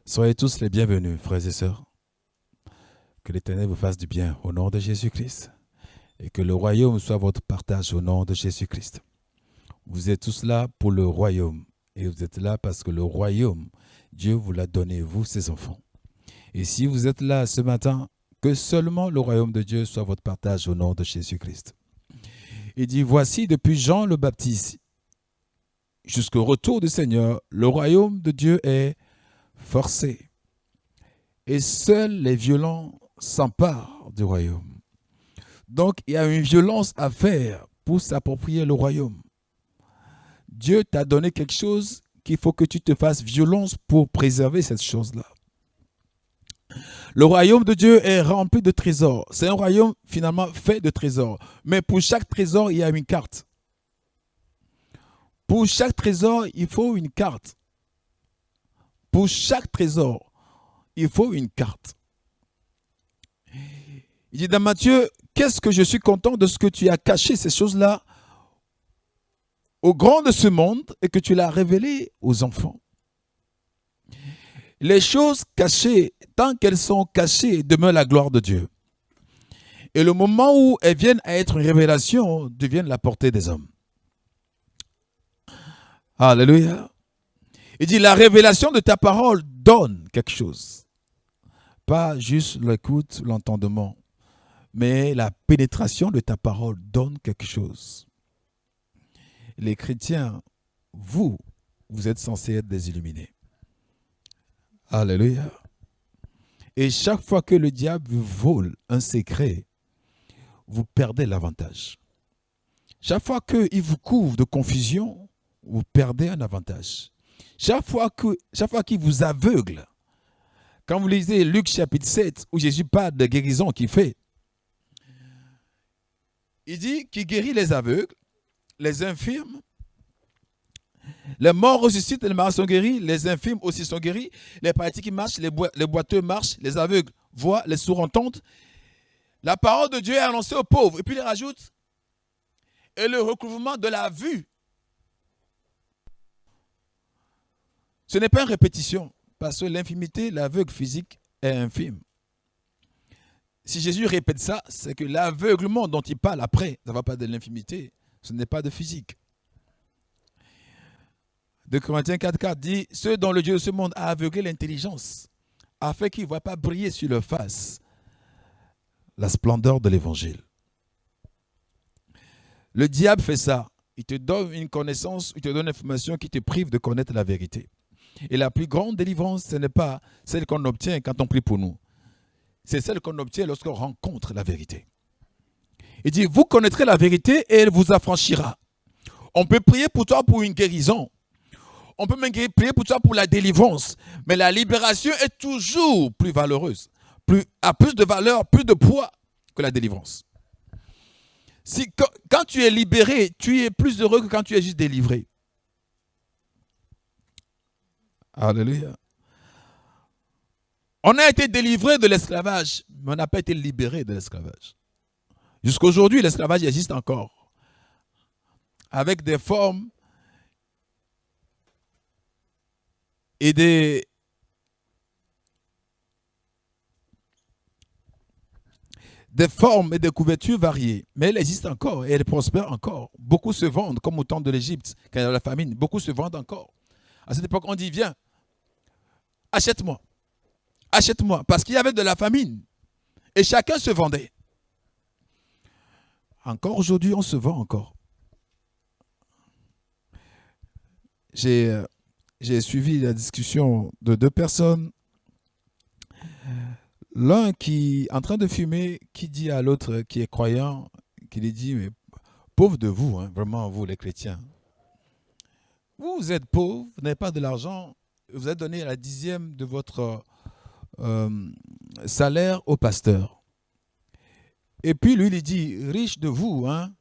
Soyez tous les bienvenus, frères et sœurs. Que l'Éternel vous fasse du bien au nom de Jésus-Christ et que le royaume soit votre partage au nom de Jésus-Christ. Vous êtes tous là pour le royaume et vous êtes là parce que le royaume, Dieu vous l'a donné, vous, ses enfants. Et si vous êtes là ce matin, que seulement le royaume de Dieu soit votre partage au nom de Jésus-Christ. Il dit, voici depuis Jean le Baptiste jusqu'au retour du Seigneur, le royaume de Dieu est forcé. Et seuls les violents s'emparent du royaume. Donc, il y a une violence à faire pour s'approprier le royaume. Dieu t'a donné quelque chose qu'il faut que tu te fasses violence pour préserver cette chose-là. Le royaume de Dieu est rempli de trésors. C'est un royaume finalement fait de trésors. Mais pour chaque trésor, il y a une carte. Pour chaque trésor, il faut une carte. Pour chaque trésor, il faut une carte. Il dit dans Matthieu, qu'est-ce que je suis content de ce que tu as caché ces choses-là aux grands de ce monde et que tu l'as révélé aux enfants. Les choses cachées, tant qu'elles sont cachées, demeurent la gloire de Dieu. Et le moment où elles viennent à être une révélation, deviennent la portée des hommes. Alléluia. Il dit, la révélation de ta parole donne quelque chose. Pas juste l'écoute, l'entendement, mais la pénétration de ta parole donne quelque chose. Les chrétiens, vous êtes censés être des illuminés. Alléluia. Et chaque fois que le diable vous vole un secret, vous perdez l'avantage. Chaque fois qu'il vous couvre de confusion, vous perdez un avantage. Chaque fois qu'il vous aveugle, quand vous lisez Luc chapitre 7, où Jésus parle de guérison qu'il fait, il dit qu'il guérit les aveugles, les infirmes, les morts ressuscitent, les malades sont guéris, les infirmes aussi sont guéris, les paralytiques marchent, les boiteux marchent, les aveugles voient, les sourds entendent. La parole de Dieu est annoncée aux pauvres. Et puis il rajoute, et le recouvrement de la vue. Ce n'est pas une répétition, parce que l'infimité, l'aveugle physique est infime. Si Jésus répète ça, c'est que l'aveuglement dont il parle après, ça ne va pas de l'infimité, ce n'est pas de physique. 2 Corinthiens 4,4 dit, ceux dont le Dieu de ce monde a aveuglé l'intelligence, afin qu'ils ne voient pas briller sur leur face la splendeur de l'évangile. Le diable fait ça. Il te donne une connaissance, il te donne une information qui te prive de connaître la vérité. Et la plus grande délivrance, ce n'est pas celle qu'on obtient quand on prie pour nous. C'est celle qu'on obtient lorsqu'on rencontre la vérité. Il dit, vous connaîtrez la vérité et elle vous affranchira. On peut prier pour toi pour une guérison. On peut même prier pour toi pour la délivrance. Mais la libération est toujours plus valeureuse. A plus de valeur, plus de poids que la délivrance. Quand tu es libéré, tu es plus heureux que quand tu es juste délivré. Alléluia. On a été délivré de l'esclavage, mais on n'a pas été libéré de l'esclavage. Jusqu'à aujourd'hui, l'esclavage existe encore. Avec des formes et des formes et des couvertures variées. Mais elles existent encore et elles prospèrent encore. Beaucoup se vendent, comme au temps de l'Égypte, quand il y a la famine. Beaucoup se vendent encore. À cette époque, on dit, viens, achète-moi. Achète-moi. Parce qu'il y avait de la famine. Et chacun se vendait. Encore aujourd'hui, on se vend encore. J'ai suivi la discussion de deux personnes. L'un qui, en train de fumer, qui dit à l'autre qui est croyant, qui lui dit, mais pauvre de vous, hein, vraiment vous les chrétiens. Vous êtes pauvres, vous n'avez pas de l'argent, vous êtes donné la 10e de votre salaire au pasteur. Et puis lui, il dit, riche de vous, hein,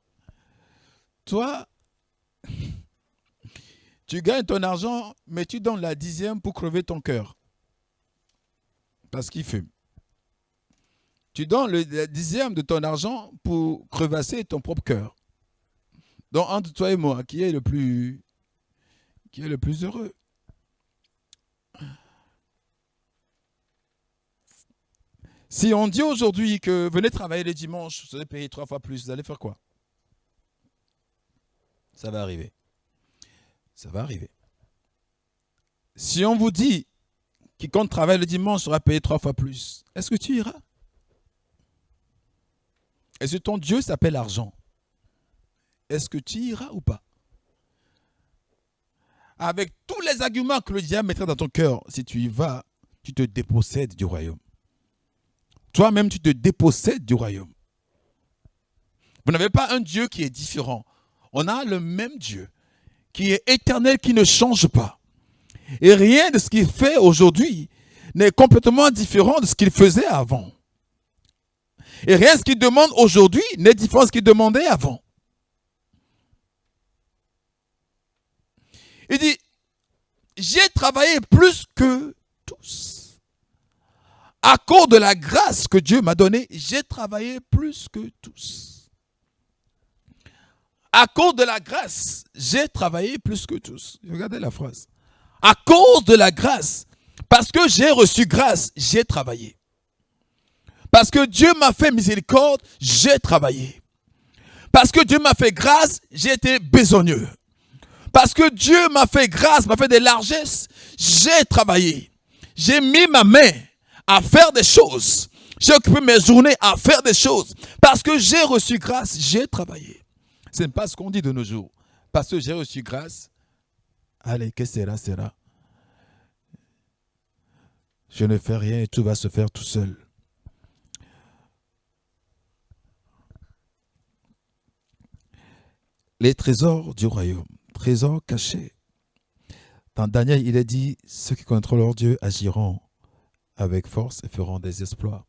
toi, tu gagnes ton argent, mais tu donnes la 10e pour crever ton cœur. Parce qu'il fume. Tu donnes le dixième de ton argent pour crevasser ton propre cœur. Donc, entre toi et moi, qui est le plus heureux? Si on dit aujourd'hui que venez travailler le dimanche, vous allez payer 3 fois plus, vous allez faire quoi? Ça va arriver. Ça va arriver. Si on vous dit quiconque travaille le dimanche sera payé 3 fois plus, est-ce que tu iras? Est-ce que ton Dieu s'appelle argent? Est-ce que tu iras ou pas? Avec tous les arguments que le diable mettrait dans ton cœur, si tu y vas, tu te dépossèdes du royaume. Toi-même, tu te dépossèdes du royaume. Vous n'avez pas un Dieu qui est différent. On a le même Dieu, qui est éternel, qui ne change pas. Et rien de ce qu'il fait aujourd'hui n'est complètement différent de ce qu'il faisait avant. Et rien de ce qu'il demande aujourd'hui n'est différent de ce qu'il demandait avant. Il dit, j'ai travaillé plus que tous. À cause de la grâce que Dieu m'a donnée, j'ai travaillé plus que tous. À cause de la grâce, j'ai travaillé plus que tous. Regardez la phrase. À cause de la grâce, parce que j'ai reçu grâce, j'ai travaillé. Parce que Dieu m'a fait miséricorde, j'ai travaillé. Parce que Dieu m'a fait grâce, j'ai été besogneux. Parce que Dieu m'a fait grâce, m'a fait des largesses, j'ai travaillé. J'ai mis ma main à faire des choses. J'ai occupé mes journées à faire des choses. Parce que j'ai reçu grâce, j'ai travaillé. Ce n'est pas ce qu'on dit de nos jours. Parce que j'ai reçu grâce, allez, que sera? Je ne fais rien et tout va se faire tout seul. Les trésors du royaume, trésors cachés. Dans Daniel, il est dit, ceux qui connaîtront leur Dieu agiront avec force et feront des exploits.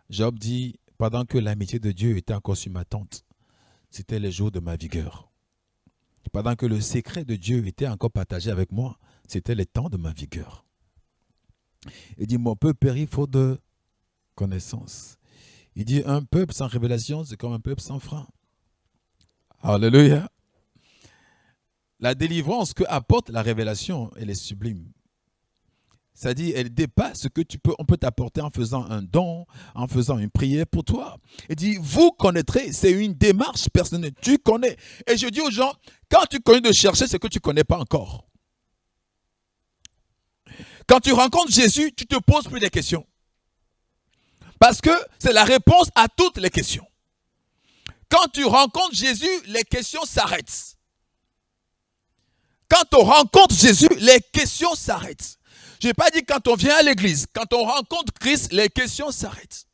Job dit, pendant que l'amitié de Dieu était encore sur ma tente, c'était les jours de ma vigueur. Pendant que le secret de Dieu était encore partagé avec moi, c'était les temps de ma vigueur. Il dit, mon peuple périt faute de connaissance. Il dit, un peuple sans révélation, c'est comme un peuple sans frein. Alléluia. La délivrance que apporte la révélation, elle est sublime. C'est-à-dire, elle dépasse ce que on peut t'apporter en faisant un don, en faisant une prière pour toi. Il dit, vous connaîtrez, c'est une démarche personnelle. Tu connais. Et je dis aux gens, quand tu connais de chercher, c'est que tu ne connais pas encore. Quand tu rencontres Jésus, tu ne te poses plus des questions. Parce que c'est la réponse à toutes les questions. Quand tu rencontres Jésus, les questions s'arrêtent. Quand on rencontre Jésus, les questions s'arrêtent. Je n'ai pas dit quand on vient à l'église, quand on rencontre Christ, les questions s'arrêtent.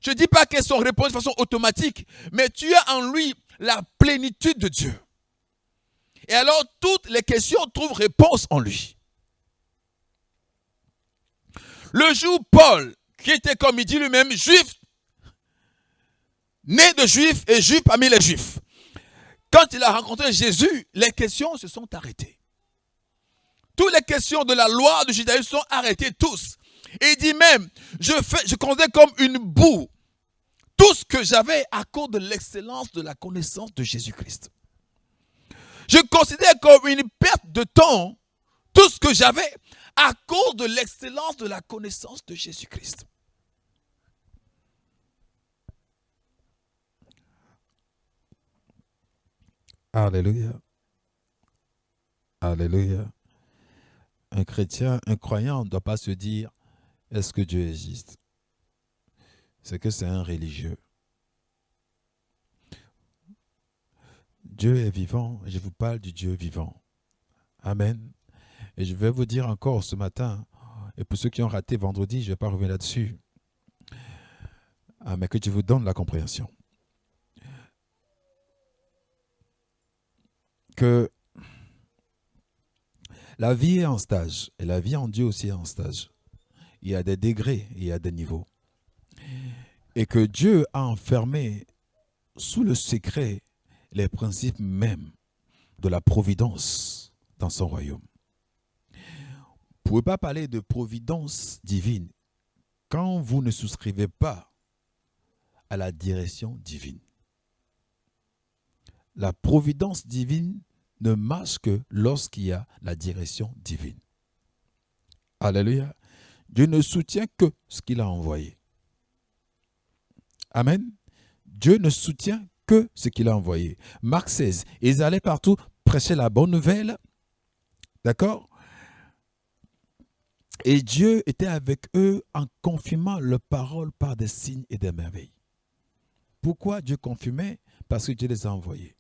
Je ne dis pas qu'elles sont répondues de façon automatique, mais tu as en lui la plénitude de Dieu. Et alors, toutes les questions trouvent réponse en lui. Le jour où Paul, qui était comme il dit lui-même, juif, né de juif et juif parmi les juifs, quand il a rencontré Jésus, les questions se sont arrêtées. Toutes les questions de la loi du judaïsme sont arrêtées tous. Et il dit même, je considère comme une boue tout ce que j'avais à cause de l'excellence de la connaissance de Jésus-Christ. Je considère comme une perte de temps tout ce que j'avais à cause de l'excellence de la connaissance de Jésus-Christ. Alléluia. Alléluia. Un chrétien, un croyant ne doit pas se dire, est-ce que Dieu existe? C'est que c'est un religieux. Dieu est vivant et je vous parle du Dieu vivant. Amen. Et je vais vous dire encore ce matin, et pour ceux qui ont raté vendredi, je ne vais pas revenir là-dessus, mais que Dieu vous donne la compréhension. Que la vie est en stage, et la vie en Dieu aussi est en stage. Il y a des degrés, il y a des niveaux. Et que Dieu a enfermé sous le secret les principes même de la providence dans son royaume. Vous ne pouvez pas parler de providence divine quand vous ne souscrivez pas à la direction divine. La providence divine ne marche que lorsqu'il y a la direction divine. Alléluia. Dieu ne soutient que ce qu'il a envoyé. Amen. Dieu ne soutient que ce qu'il a envoyé. Marc 16, ils allaient partout prêcher la bonne nouvelle. D'accord? Et Dieu était avec eux en confirmant leurs paroles par des signes et des merveilles. Pourquoi Dieu confirmait? Parce que Dieu les a envoyés.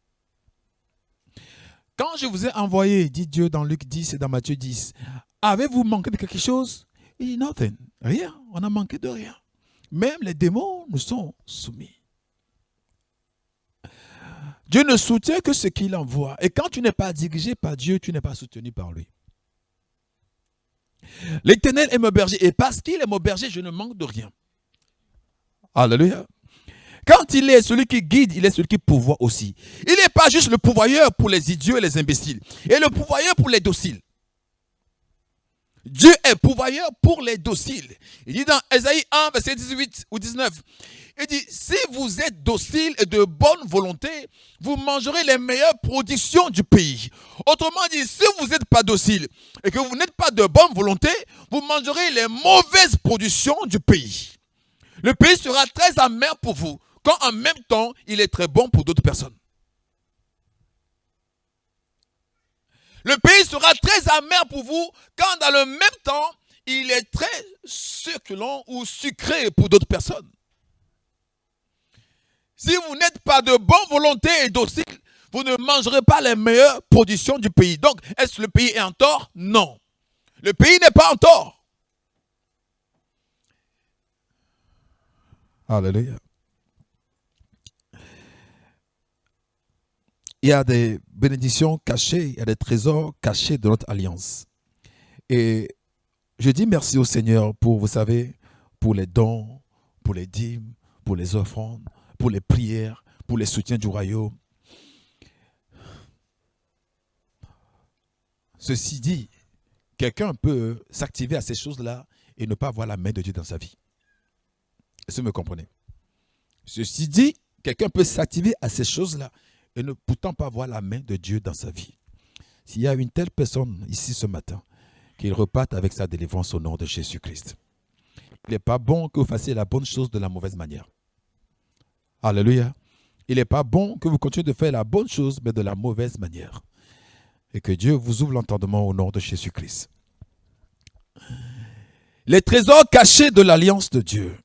Quand je vous ai envoyé, dit Dieu dans Luc 10 et dans Matthieu 10, avez-vous manqué de quelque chose? Il dit nothing. Rien. On n'a manqué de rien. Même les démons nous sont soumis. Dieu ne soutient que ce qu'il envoie. Et quand tu n'es pas dirigé par Dieu, tu n'es pas soutenu par lui. L'Éternel est mon berger. Et parce qu'il est mon berger, je ne manque de rien. Alléluia. Quand il est celui qui guide, il est celui qui pourvoit aussi. Il n'est pas juste le pourvoyeur pour les idiots et les imbéciles. Et le pourvoyeur pour les dociles. Dieu est pourvoyeur pour les dociles. Il dit dans Ésaïe 1, verset 18 ou 19, il dit, si vous êtes docile et de bonne volonté, vous mangerez les meilleures productions du pays. Autrement dit, si vous n'êtes pas docile et que vous n'êtes pas de bonne volonté, vous mangerez les mauvaises productions du pays. Le pays sera très amer pour vous, quand en même temps, il est très bon pour d'autres personnes. Le pays sera très amer pour vous, quand dans le même temps, il est très succulent ou sucré pour d'autres personnes. Si vous n'êtes pas de bonne volonté et docile, vous ne mangerez pas les meilleures productions du pays. Donc, est-ce que le pays est en tort? Non. Le pays n'est pas en tort. Alléluia. Il y a des bénédictions cachées, il y a des trésors cachés de notre alliance. Et je dis merci au Seigneur pour, vous savez, pour les dons, pour les dîmes, pour les offrandes, pour les prières, pour les soutiens du royaume. Ceci dit, quelqu'un peut s'activer à ces choses-là et ne pas voir la main de Dieu dans sa vie. Est-ce que vous me comprenez? Ceci dit, quelqu'un peut s'activer à ces choses-là et ne pourtant pas voir la main de Dieu dans sa vie. S'il y a une telle personne ici ce matin, qu'il reparte avec sa délivrance au nom de Jésus-Christ. Il n'est pas bon que vous fassiez la bonne chose de la mauvaise manière. Alléluia. Il n'est pas bon que vous continuiez de faire la bonne chose, mais de la mauvaise manière. Et que Dieu vous ouvre l'entendement au nom de Jésus-Christ. Les trésors cachés de l'alliance de Dieu.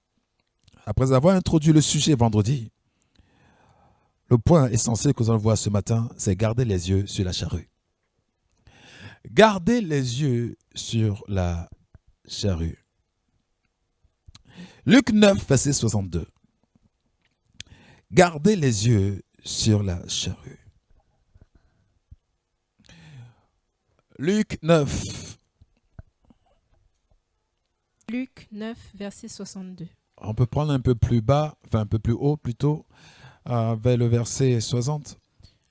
Après avoir introduit le sujet vendredi, le point essentiel que nous allons voir ce matin, c'est garder les yeux sur la charrue. Gardez les yeux sur la charrue. Luc 9, verset 62. Gardez les yeux sur la charrue. Luc 9. Luc 9, verset 62. On peut prendre un peu plus bas, enfin un peu plus haut plutôt, vers le verset 60.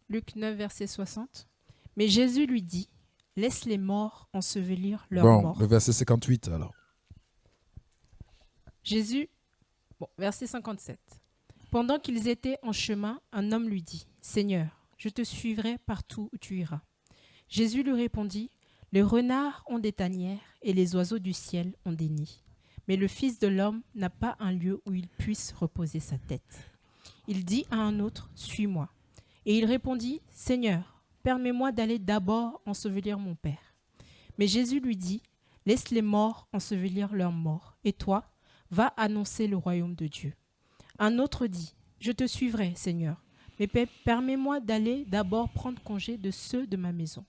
Luc 9, verset 60. Mais Jésus lui dit, laisse les morts ensevelir leurs morts. Le verset 58 alors. Verset 57. Pendant qu'ils étaient en chemin, un homme lui dit, Seigneur, je te suivrai partout où tu iras. Jésus lui répondit, les renards ont des tanières et les oiseaux du ciel ont des nids. Mais le Fils de l'homme n'a pas un lieu où il puisse reposer sa tête. Il dit à un autre, suis-moi. Et il répondit, Seigneur, permets-moi d'aller d'abord ensevelir mon Père. Mais Jésus lui dit, laisse les morts ensevelir leurs morts, et toi, va annoncer le royaume de Dieu. Un autre dit, je te suivrai, Seigneur, mais permets-moi d'aller d'abord prendre congé de ceux de ma maison.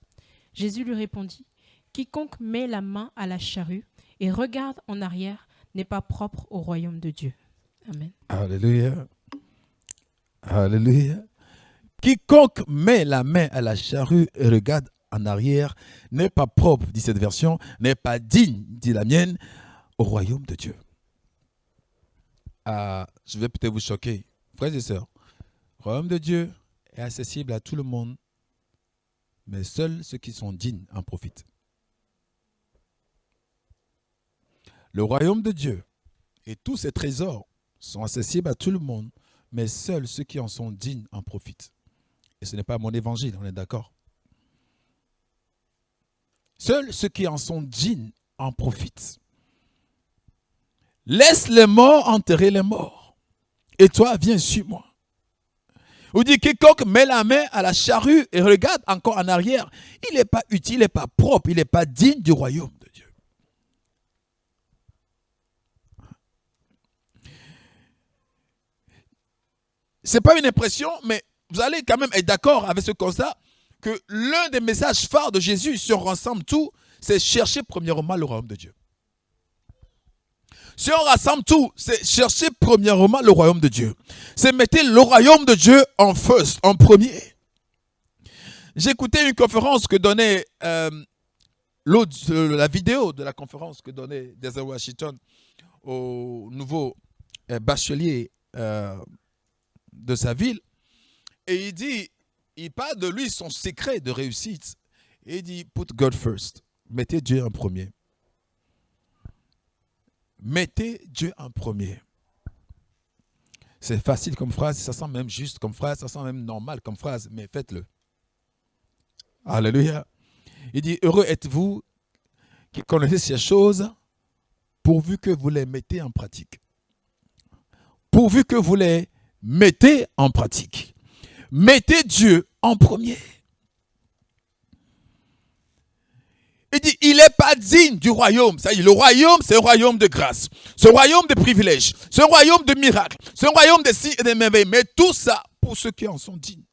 Jésus lui répondit, quiconque met la main à la charrue et regarde en arrière n'est pas propre au royaume de Dieu. Amen. Alléluia. Alléluia. Quiconque met la main à la charrue et regarde en arrière n'est pas propre, dit cette version, n'est pas digne, dit la mienne, au royaume de Dieu. Je vais peut-être vous choquer. Frères et sœurs, le royaume de Dieu est accessible à tout le monde, mais seuls ceux qui sont dignes en profitent. Le royaume de Dieu Et tous ces trésors sont accessibles à tout le monde, mais seuls ceux qui en sont dignes en profitent. Et ce n'est pas mon évangile, on est d'accord? Seuls ceux qui en sont dignes en profitent. Laisse les morts enterrer les morts. Et toi, viens, suis-moi. Vous dites, quiconque met la main à la charrue et regarde encore en arrière, il n'est pas utile, il n'est pas propre, il n'est pas digne du royaume de Dieu. Ce n'est pas une impression, mais vous allez quand même être d'accord avec ce constat que l'un des messages phares de Jésus, si on rassemble tout, c'est chercher premièrement le royaume de Dieu. Si on rassemble tout, c'est chercher premièrement le royaume de Dieu. C'est mettre le royaume de Dieu en first, en premier. J'ai écouté une conférence que donnait la vidéo de la conférence que donnait Denzel Washington au nouveau bachelier de sa ville. Et il parle de lui, son secret de réussite. Et il dit, put God first. Mettez Dieu en premier. Mettez Dieu en premier. C'est facile comme phrase, ça sent même juste comme phrase, ça sent même normal comme phrase, mais faites-le. Alléluia. Il dit, heureux êtes-vous qui connaissez ces choses, pourvu que vous les mettez en pratique. Pourvu que vous les mettez en pratique. Mettez Dieu en premier. Il dit, il n'est pas digne du royaume. Ça y est, le royaume, c'est un royaume de grâce. C'est un royaume de privilèges. C'est un royaume de miracles. C'est un royaume de signes et de merveilles. Mais tout ça pour ceux qui en sont dignes.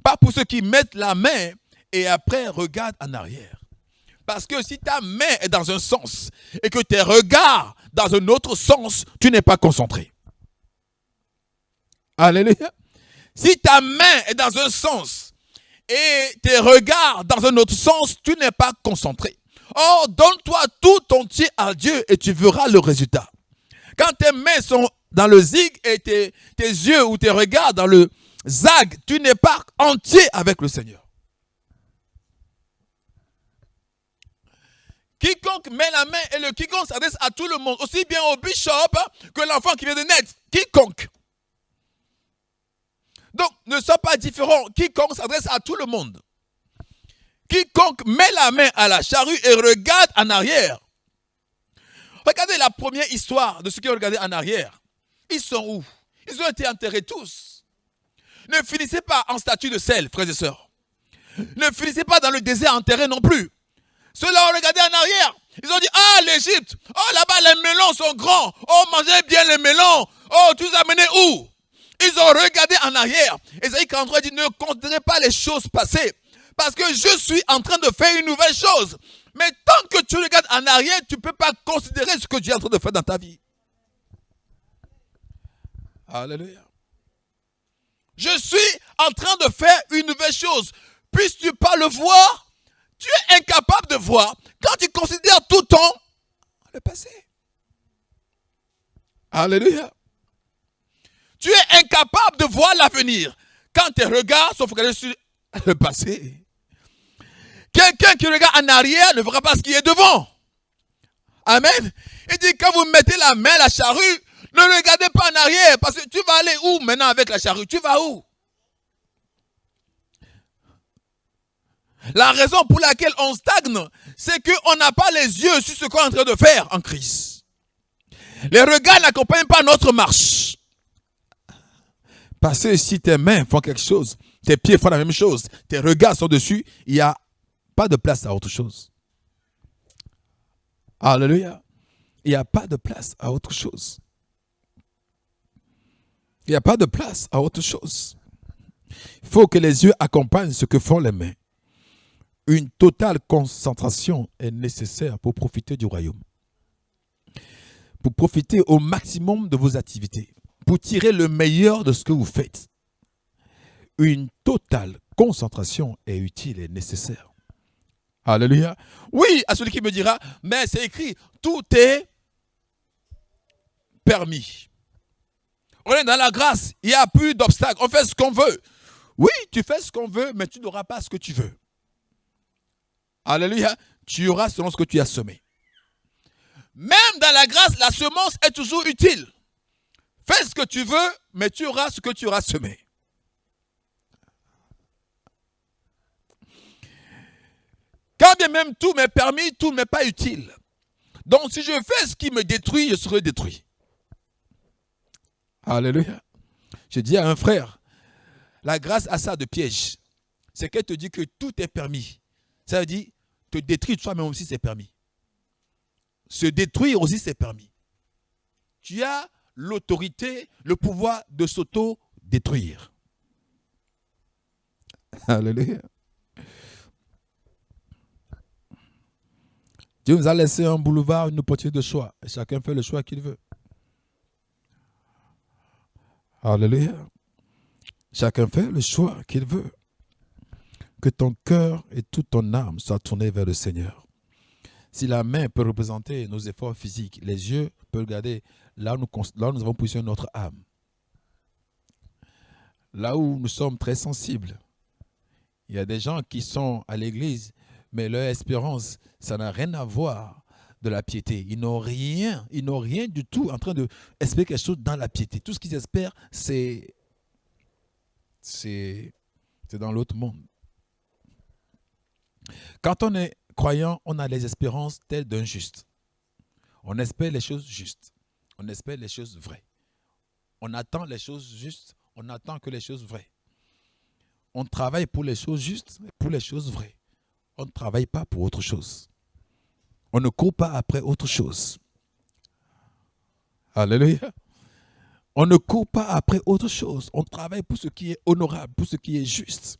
Pas pour ceux qui mettent la main et après regardent en arrière. Parce que si ta main est dans un sens et que tes regards dans un autre sens, tu n'es pas concentré. Alléluia. Si ta main est dans un sens et tes regards dans un autre sens, tu n'es pas concentré. Or, donne-toi tout entier à Dieu et tu verras le résultat. Quand tes mains sont dans le zig et tes yeux ou tes regards dans le zag, tu n'es pas entier avec le Seigneur. Quiconque met la main et le quiconque s'adresse à tout le monde, aussi bien au bishop que l'enfant qui vient de naître. Quiconque. Donc, ne sois pas différent. Quiconque s'adresse à tout le monde. Quiconque met la main à la charrue et regarde en arrière. Regardez la première histoire de ceux qui ont regardé en arrière. Ils sont où? Ils ont été enterrés tous. Ne finissez pas en statue de sel, frères et sœurs. Ne finissez pas dans le désert enterré non plus. Ceux-là ont regardé en arrière. Ils ont dit, ah, l'Égypte. Oh, là-bas, les melons sont grands. Oh, mangez bien les melons. Oh, tu les as amenés où? Ils ont regardé en arrière. Ésaïe 43 dit, ne considérez pas les choses passées. Parce que je suis en train de faire une nouvelle chose. Mais tant que tu regardes en arrière, tu ne peux pas considérer ce que Dieu est en train de faire dans ta vie. Alléluia. Je suis en train de faire une nouvelle chose. Puisses-tu pas le voir? Tu es incapable de voir quand tu considères tout ton le passé. Alléluia. Tu es incapable de voir l'avenir quand tes regards sont focalisés sur le passé. Quelqu'un qui regarde en arrière ne verra pas ce qui est devant. Amen. Il dit, quand vous mettez la main à la charrue, ne regardez pas en arrière, parce que tu vas aller où maintenant avec la charrue? Tu vas où? La raison pour laquelle on stagne, c'est qu'on n'a pas les yeux sur ce qu'on est en train de faire en Christ. Les regards n'accompagnent pas notre marche. Parce que si tes mains font quelque chose, tes pieds font la même chose, tes regards sont dessus, il n'y a pas de place à autre chose. Alléluia. Il n'y a pas de place à autre chose. Il n'y a pas de place à autre chose. Il faut que les yeux accompagnent ce que font les mains. Une totale concentration est nécessaire pour profiter du royaume. Pour profiter au maximum de vos activités. Pour tirer le meilleur de ce que vous faites. Une totale concentration est utile et nécessaire. Alléluia. Oui, à celui qui me dira, mais c'est écrit, tout est permis. On est dans la grâce, il n'y a plus d'obstacles, on fait ce qu'on veut. Oui, tu fais ce qu'on veut, mais tu n'auras pas ce que tu veux. Alléluia. Tu auras selon ce que tu as semé. Même dans la grâce, la semence est toujours utile. Fais ce que tu veux, mais tu auras ce que tu auras semé. Quand bien même tout m'est permis, tout ne m'est pas utile. Donc si je fais ce qui me détruit, je serai détruit. Alléluia. Je dis à un frère, la grâce a ça de piège. C'est qu'elle te dit que tout est permis. Ça veut dire, te détruire toi-même aussi c'est permis. Se détruire aussi c'est permis. Tu as l'autorité, le pouvoir de s'auto-détruire. Alléluia. Dieu nous a laissé un boulevard, une opportunité de choix. Et chacun fait le choix qu'il veut. Alléluia. Chacun fait le choix qu'il veut. Que ton cœur et toute ton âme soient tournés vers le Seigneur. Si la main peut représenter nos efforts physiques, les yeux peuvent regarder là où nous avons positionné notre âme. Là où nous sommes très sensibles. Il y a des gens qui sont à l'église, mais leur espérance, ça n'a rien à voir de la piété. Ils n'ont rien du tout en train d'espérer quelque chose dans la piété. Tout ce qu'ils espèrent, c'est dans l'autre monde. Quand on est croyant, on a les espérances telles d'un juste. On espère les choses justes. On espère les choses vraies. On attend les choses justes. On attend que les choses vraies. On travaille pour les choses justes, pour les choses vraies. On ne travaille pas pour autre chose. On ne court pas après autre chose. Alléluia. On ne court pas après autre chose. On travaille pour ce qui est honorable, pour ce qui est juste.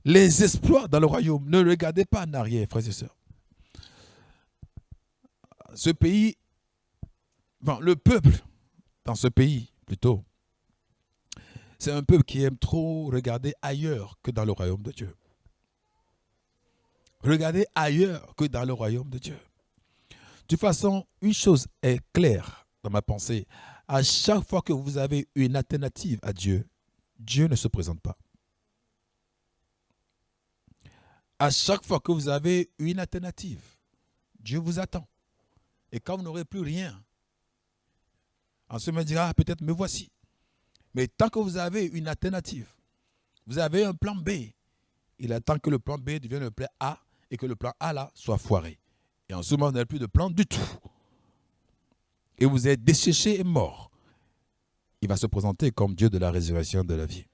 Les exploits dans le royaume, ne regardez pas en arrière, frères et sœurs. Ce pays, le peuple dans ce pays, plutôt, c'est un peuple qui aime trop regarder ailleurs que dans le royaume de Dieu. Regardez ailleurs que dans le royaume de Dieu. De toute façon, une chose est claire dans ma pensée. À chaque fois que vous avez une alternative à Dieu, Dieu ne se présente pas. À chaque fois que vous avez une alternative, Dieu vous attend. Et quand vous n'aurez plus rien, en ce moment, dira, peut-être me voici. Mais tant que vous avez une alternative, vous avez un plan B, il attend que le plan B devienne le plan A et que le plan A là soit foiré. Et en ce moment, vous n'avez plus de plan du tout. Et vous êtes desséché et mort. Il va se présenter comme Dieu de la résurrection de la vie.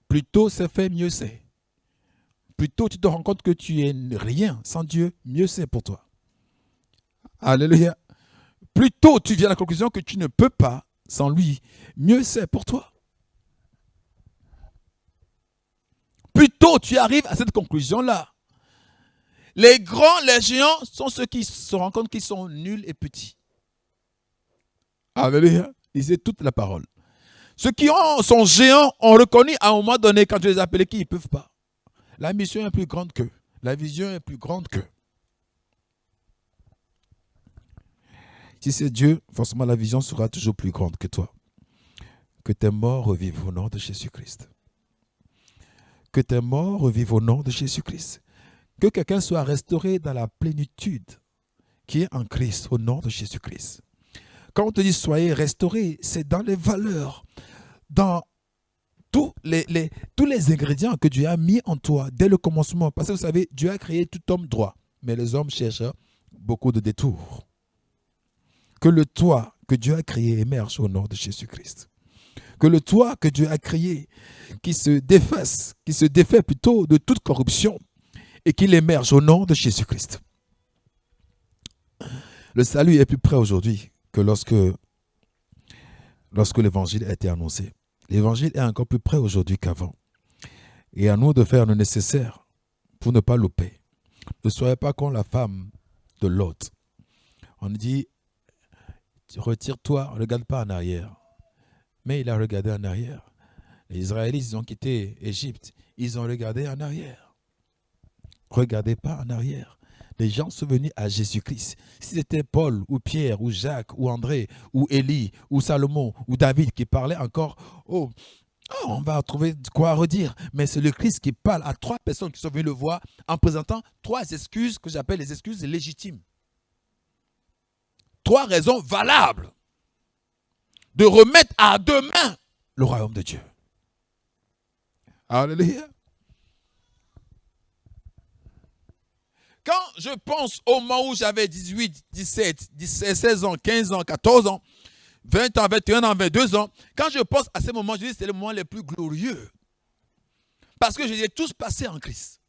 Plus tôt c'est fait, mieux c'est. Plus tôt tu te rends compte que tu es rien sans Dieu, mieux c'est pour toi. Alléluia. Plus tôt tu viens à la conclusion que tu ne peux pas sans lui, mieux c'est pour toi. Plus tôt tu arrives à cette conclusion-là. Les grands, les géants sont ceux qui se rendent compte qu'ils sont nuls et petits. Alléluia. Lisez toute la parole. Ceux qui sont géants ont reconnu à un moment donné, quand je les appelais, qu'ils ne peuvent pas. La mission est plus grande qu'eux. La vision est plus grande qu'eux. Si c'est Dieu, forcément la vision sera toujours plus grande que toi. Que tes morts revivent au nom de Jésus-Christ. Que tes morts revivent au nom de Jésus-Christ. Que quelqu'un soit restauré dans la plénitude qui est en Christ, au nom de Jésus-Christ. Quand on te dit soyez restaurés, c'est dans les valeurs, dans tous les ingrédients que Dieu a mis en toi dès le commencement. Parce que vous savez, Dieu a créé tout homme droit, mais les hommes cherchent beaucoup de détours. Que le toi que Dieu a créé émerge au nom de Jésus-Christ. Que le toi que Dieu a créé, qui se défait plutôt de toute corruption, et qu'il émerge au nom de Jésus-Christ. Le salut est plus près aujourd'hui que lorsque l'évangile a été annoncé. L'évangile est encore plus près aujourd'hui qu'avant. Et à nous de faire le nécessaire pour ne pas louper. Ne soyez pas comme la femme de Lot. On dit, retire-toi, ne regarde pas en arrière. Mais il a regardé en arrière. Les Israélites, ils ont quitté Égypte. Ils ont regardé en arrière. Regardez pas en arrière. Les gens sont venus à Jésus-Christ. Si c'était Paul, ou Pierre, ou Jacques, ou André, ou Élie, ou Salomon, ou David qui parlaient encore Oh, on va trouver quoi redire. Mais c'est le Christ qui parle à 3 personnes qui sont venues le voir en présentant 3 excuses que j'appelle les excuses légitimes. 3 raisons valables de remettre à demain le royaume de Dieu. Alléluia. Quand je pense au moment où j'avais 18, 17, 16 ans, 15 ans, 14 ans, 20 ans, 21 ans, 22 ans, quand je pense à ces moments, je dis que c'est les moments les plus glorieux. Parce que je les ai tous passés en Christ.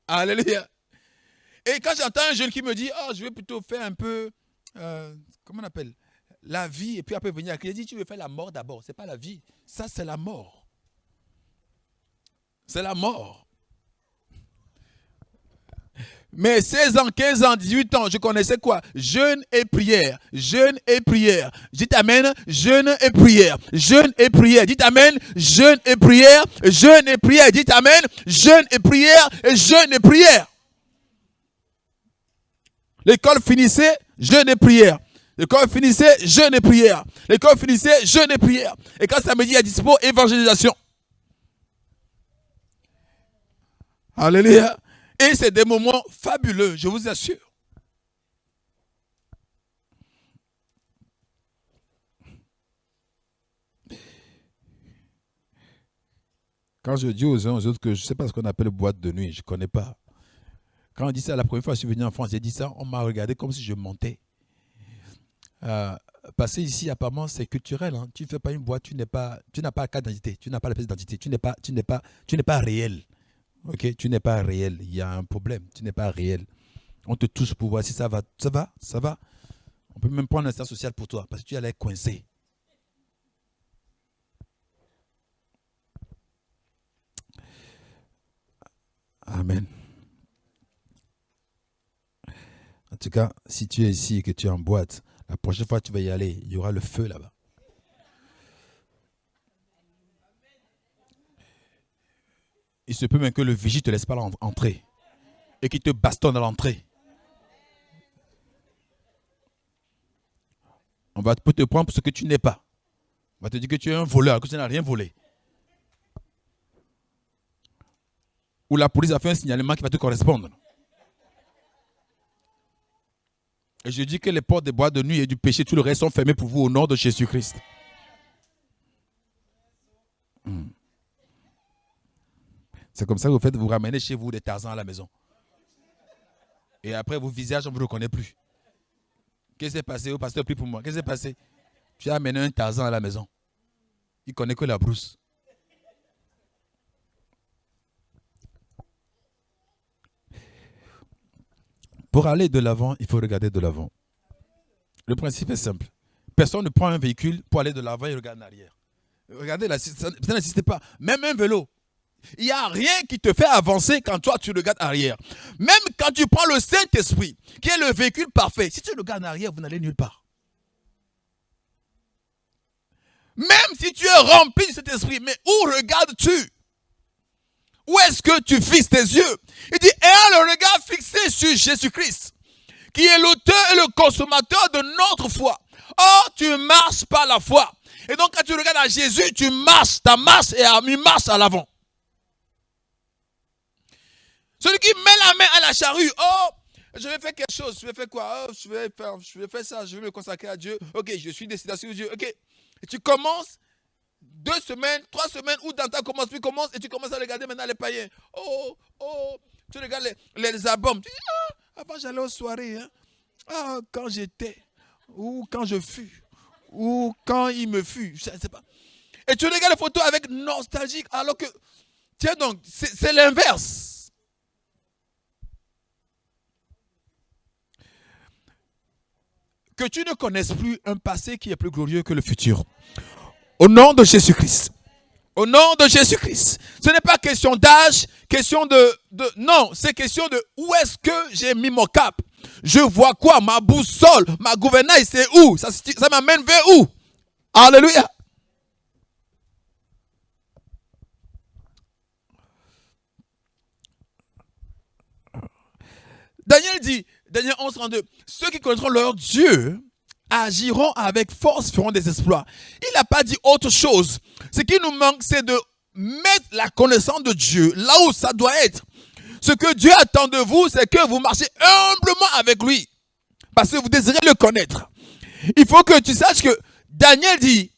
Alléluia. Et quand j'entends un jeune qui me dit, oh, je vais plutôt faire un peu, comment on appelle, la vie, et puis après venir à Christ, il dit, tu veux faire la mort d'abord. Ce n'est pas la vie, ça c'est la mort. C'est la mort. Mais 16 ans, 15 ans, 18 ans, je connaissais quoi? Jeûne et prière. Jeûne et prière. Dites amen. Jeûne et prière. Jeûne et prière. Dites amen. Jeûne et prière. Jeûne et prière. Dites amen. Jeûne et prière. Et jeûne et prière. L'école finissait, jeûne et prière. L'école finissait, jeûne et prière. L'école finissait, jeûne et prière. Et quand samedi à dispo, évangélisation. Alléluia. Et c'est des moments fabuleux, je vous assure. Quand je dis aux uns aux autres que je ne sais pas ce qu'on appelle boîte de nuit, je ne connais pas. Quand on dit ça la première fois que je suis venu en France, j'ai dit ça, on m'a regardé comme si je mentais. Parce que ici, apparemment, c'est culturel. Hein. Tu ne fais pas une boîte, tu n'as pas la carte d'identité, tu n'as pas la pièce d'identité, tu n'es pas réel. Ok, tu n'es pas réel. Il y a un problème. Tu n'es pas réel. On te touche pour voir si ça va. Ça va, ça va. On peut même prendre un instant social pour toi parce que tu allais coincer. Amen. En tout cas, si tu es ici et que tu es en boîte, la prochaine fois que tu vas y aller, il y aura le feu là-bas. Il se peut même que le vigile ne te laisse pas entrer et qu'il te bastonne à l'entrée. On va te prendre pour ce que tu n'es pas. On va te dire que tu es un voleur, que tu n'as rien volé. Ou la police a fait un signalement qui va te correspondre. Et je dis que les portes des boîtes de nuit et du péché, tout le reste sont fermées pour vous au nom de Jésus-Christ. C'est comme ça que vous faites, vous ramenez chez vous des Tarzans à la maison. Et après, vos visages, on ne vous reconnaît plus. Qu'est-ce qui s'est passé? Au pasteur, prie pour moi. Qu'est-ce qui s'est passé? Tu as amené un Tarzan à la maison. Il ne connaît que la brousse. Pour aller de l'avant, il faut regarder de l'avant. Le principe est simple. Personne ne prend un véhicule pour aller de l'avant et regarder en arrière. Regardez, là, ça n'existe pas. Même un vélo. Il n'y a rien qui te fait avancer quand toi tu regardes arrière. Même quand tu prends le Saint-Esprit, qui est le véhicule parfait, si tu regardes en arrière, vous n'allez nulle part. Même si tu es rempli de cet esprit, mais où regardes-tu? Où est-ce que tu fixes tes yeux? Il dit, ayant le regard fixé sur Jésus-Christ, qui est l'auteur et le consommateur de notre foi. Or, tu marches par la foi. Et donc, quand tu regardes à Jésus, tu marches, ta marche et il marche à l'avant. Celui qui met la main à la charrue, oh, je vais faire quelque chose, je vais faire quoi? Oh, je vais faire ça, je vais me consacrer à Dieu. Ok, je suis décidé sur Dieu. Ok, et tu commences 2 semaines, 3 semaines, où dans ta commence, puis commence, et tu commences à regarder maintenant les païens. Oh, tu regardes les albums. Tu dis, avant j'allais aux soirées. Hein. Ah, quand j'étais, ou quand je fus, ou quand il me fut, je ne sais pas. Et tu regardes les photos avec nostalgie, alors que, tiens donc, c'est l'inverse. Que tu ne connaisses plus un passé qui est plus glorieux que le futur. Au nom de Jésus-Christ. Au nom de Jésus-Christ. Ce n'est pas question d'âge, question de... Non, c'est question de où est-ce que j'ai mis mon cap. Je vois quoi? Ma boussole, ma gouvernail, c'est où? Ça m'amène vers où? Alléluia. Daniel dit, Daniel 11, 32, ceux qui connaîtront leur Dieu agiront avec force, feront des exploits. Il n'a pas dit autre chose. Ce qui nous manque, c'est de mettre la connaissance de Dieu là où ça doit être. Ce que Dieu attend de vous, c'est que vous marchez humblement avec lui. Parce que vous désirez le connaître. Il faut que tu saches que Daniel dit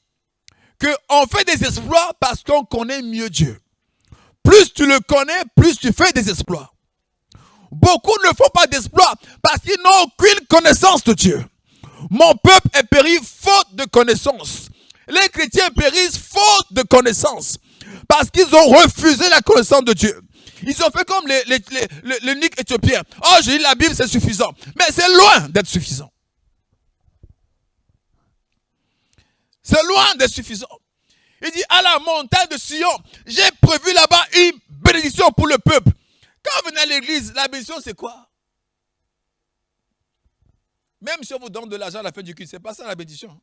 qu'on fait des exploits parce qu'on connaît mieux Dieu. Plus tu le connais, plus tu fais des exploits. Beaucoup ne font pas d'exploits parce qu'ils n'ont aucune connaissance de Dieu. Mon peuple est péri faute de connaissance. Les chrétiens périssent faute de connaissance parce qu'ils ont refusé la connaissance de Dieu. Ils ont fait comme l'eunuque éthiopien. Oh, j'ai lu la Bible, c'est suffisant. Mais c'est loin d'être suffisant. C'est loin d'être suffisant. Il dit, à la montagne de Sion, j'ai prévu là-bas une bénédiction pour le peuple. Quand vous venez à l'église, la bénédiction, c'est quoi? Même si on vous donne de l'argent à la fin du culte, ce n'est pas ça la bénédiction.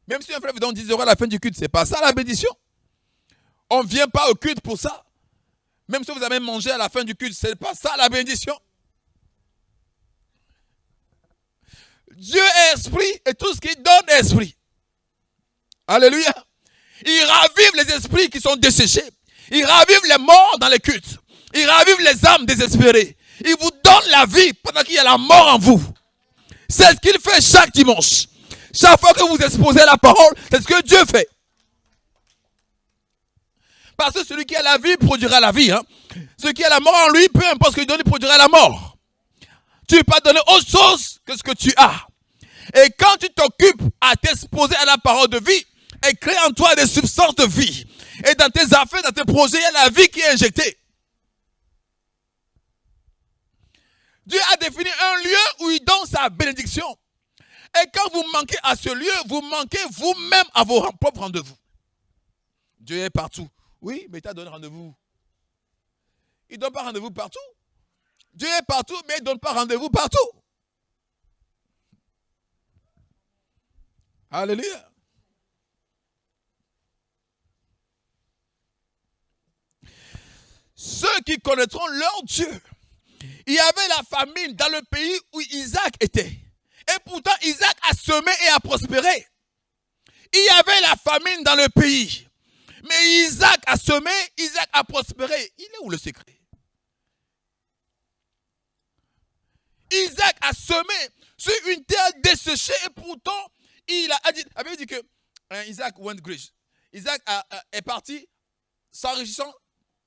Même si un frère vous donne 10 € à la fin du culte, ce n'est pas ça la bénédiction. On ne vient pas au culte pour ça. Même si vous avez mangé à la fin du culte, ce n'est pas ça la bénédiction. Dieu est esprit et tout ce qu'il donne est esprit. Alléluia. Il ravive les esprits qui sont desséchés. Il ravive les morts dans les cultes. Il ravive les âmes désespérées. Il vous donne la vie pendant qu'il y a la mort en vous. C'est ce qu'il fait chaque dimanche. Chaque fois que vous exposez la parole, c'est ce que Dieu fait. Parce que celui qui a la vie produira la vie. Celui qui a la mort en lui, peu importe ce qu'il donne, il produira la mort. Tu ne peux pas donner autre chose que ce que tu as. Et quand tu t'occupes à t'exposer à la parole de vie, elle crée en toi des substances de vie. Et dans tes affaires, dans tes projets, il y a la vie qui est injectée. Dieu a défini un lieu où il donne sa bénédiction. Et quand vous manquez à ce lieu, vous manquez vous-même à vos propres rendez-vous. Dieu est partout. Oui, mais il t'a donné rendez-vous. Il ne donne pas rendez-vous partout. Dieu est partout, mais il ne donne pas rendez-vous partout. Alléluia. Ceux qui connaîtront leur Dieu. Il y avait la famine dans le pays où Isaac était. Et pourtant, Isaac a semé et a prospéré. Il y avait la famine dans le pays. Mais Isaac a semé, Isaac a prospéré. Il est où le secret? Isaac a semé sur une terre desséchée et pourtant, il avait dit que Isaac went rich. Isaac est parti s'enrichissant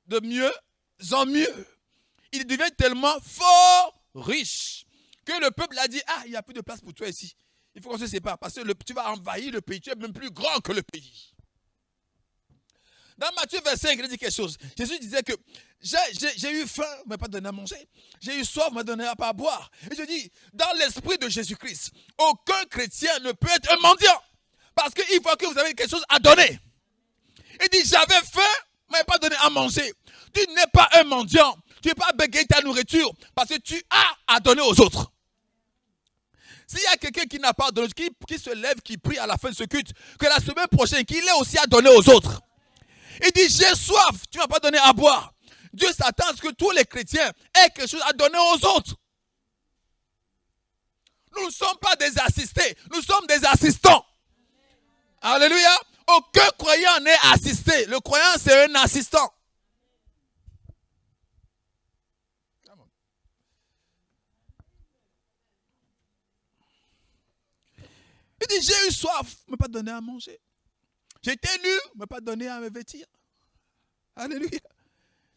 de mieux en mieux. Il devient tellement fort riche que le peuple a dit, ah, il n'y a plus de place pour toi ici. Il faut qu'on se sépare parce que tu vas envahir le pays. Tu es même plus grand que le pays. Dans Matthieu 25, il dit quelque chose. Jésus disait que j'ai eu faim, vous ne m'avez pas donné à manger. J'ai eu soif, vous ne m'avez donné pas à boire. Et je dis, dans l'esprit de Jésus-Christ, aucun chrétien ne peut être un mendiant. Parce qu'il faut que vous avez quelque chose à donner. Il dit, j'avais faim, vous ne m'avez pas donné à manger. Tu n'es pas un mendiant. Tu n'es pas bégayer ta nourriture parce que tu as à donner aux autres. S'il y a quelqu'un qui n'a pas donné, qui se lève, qui prie à la fin de ce culte, que la semaine prochaine, qu'il ait aussi à donner aux autres. Il dit, j'ai soif, tu ne m'as pas donné à boire. Dieu s'attend à ce que tous les chrétiens aient quelque chose à donner aux autres. Nous ne sommes pas des assistés, nous sommes des assistants. Alléluia. Aucun croyant n'est assisté. Le croyant, c'est un assistant. Il dit, j'ai eu soif, ne m'a pas donné à manger. J'étais nu, ne m'a pas donné à me vêtir. Alléluia.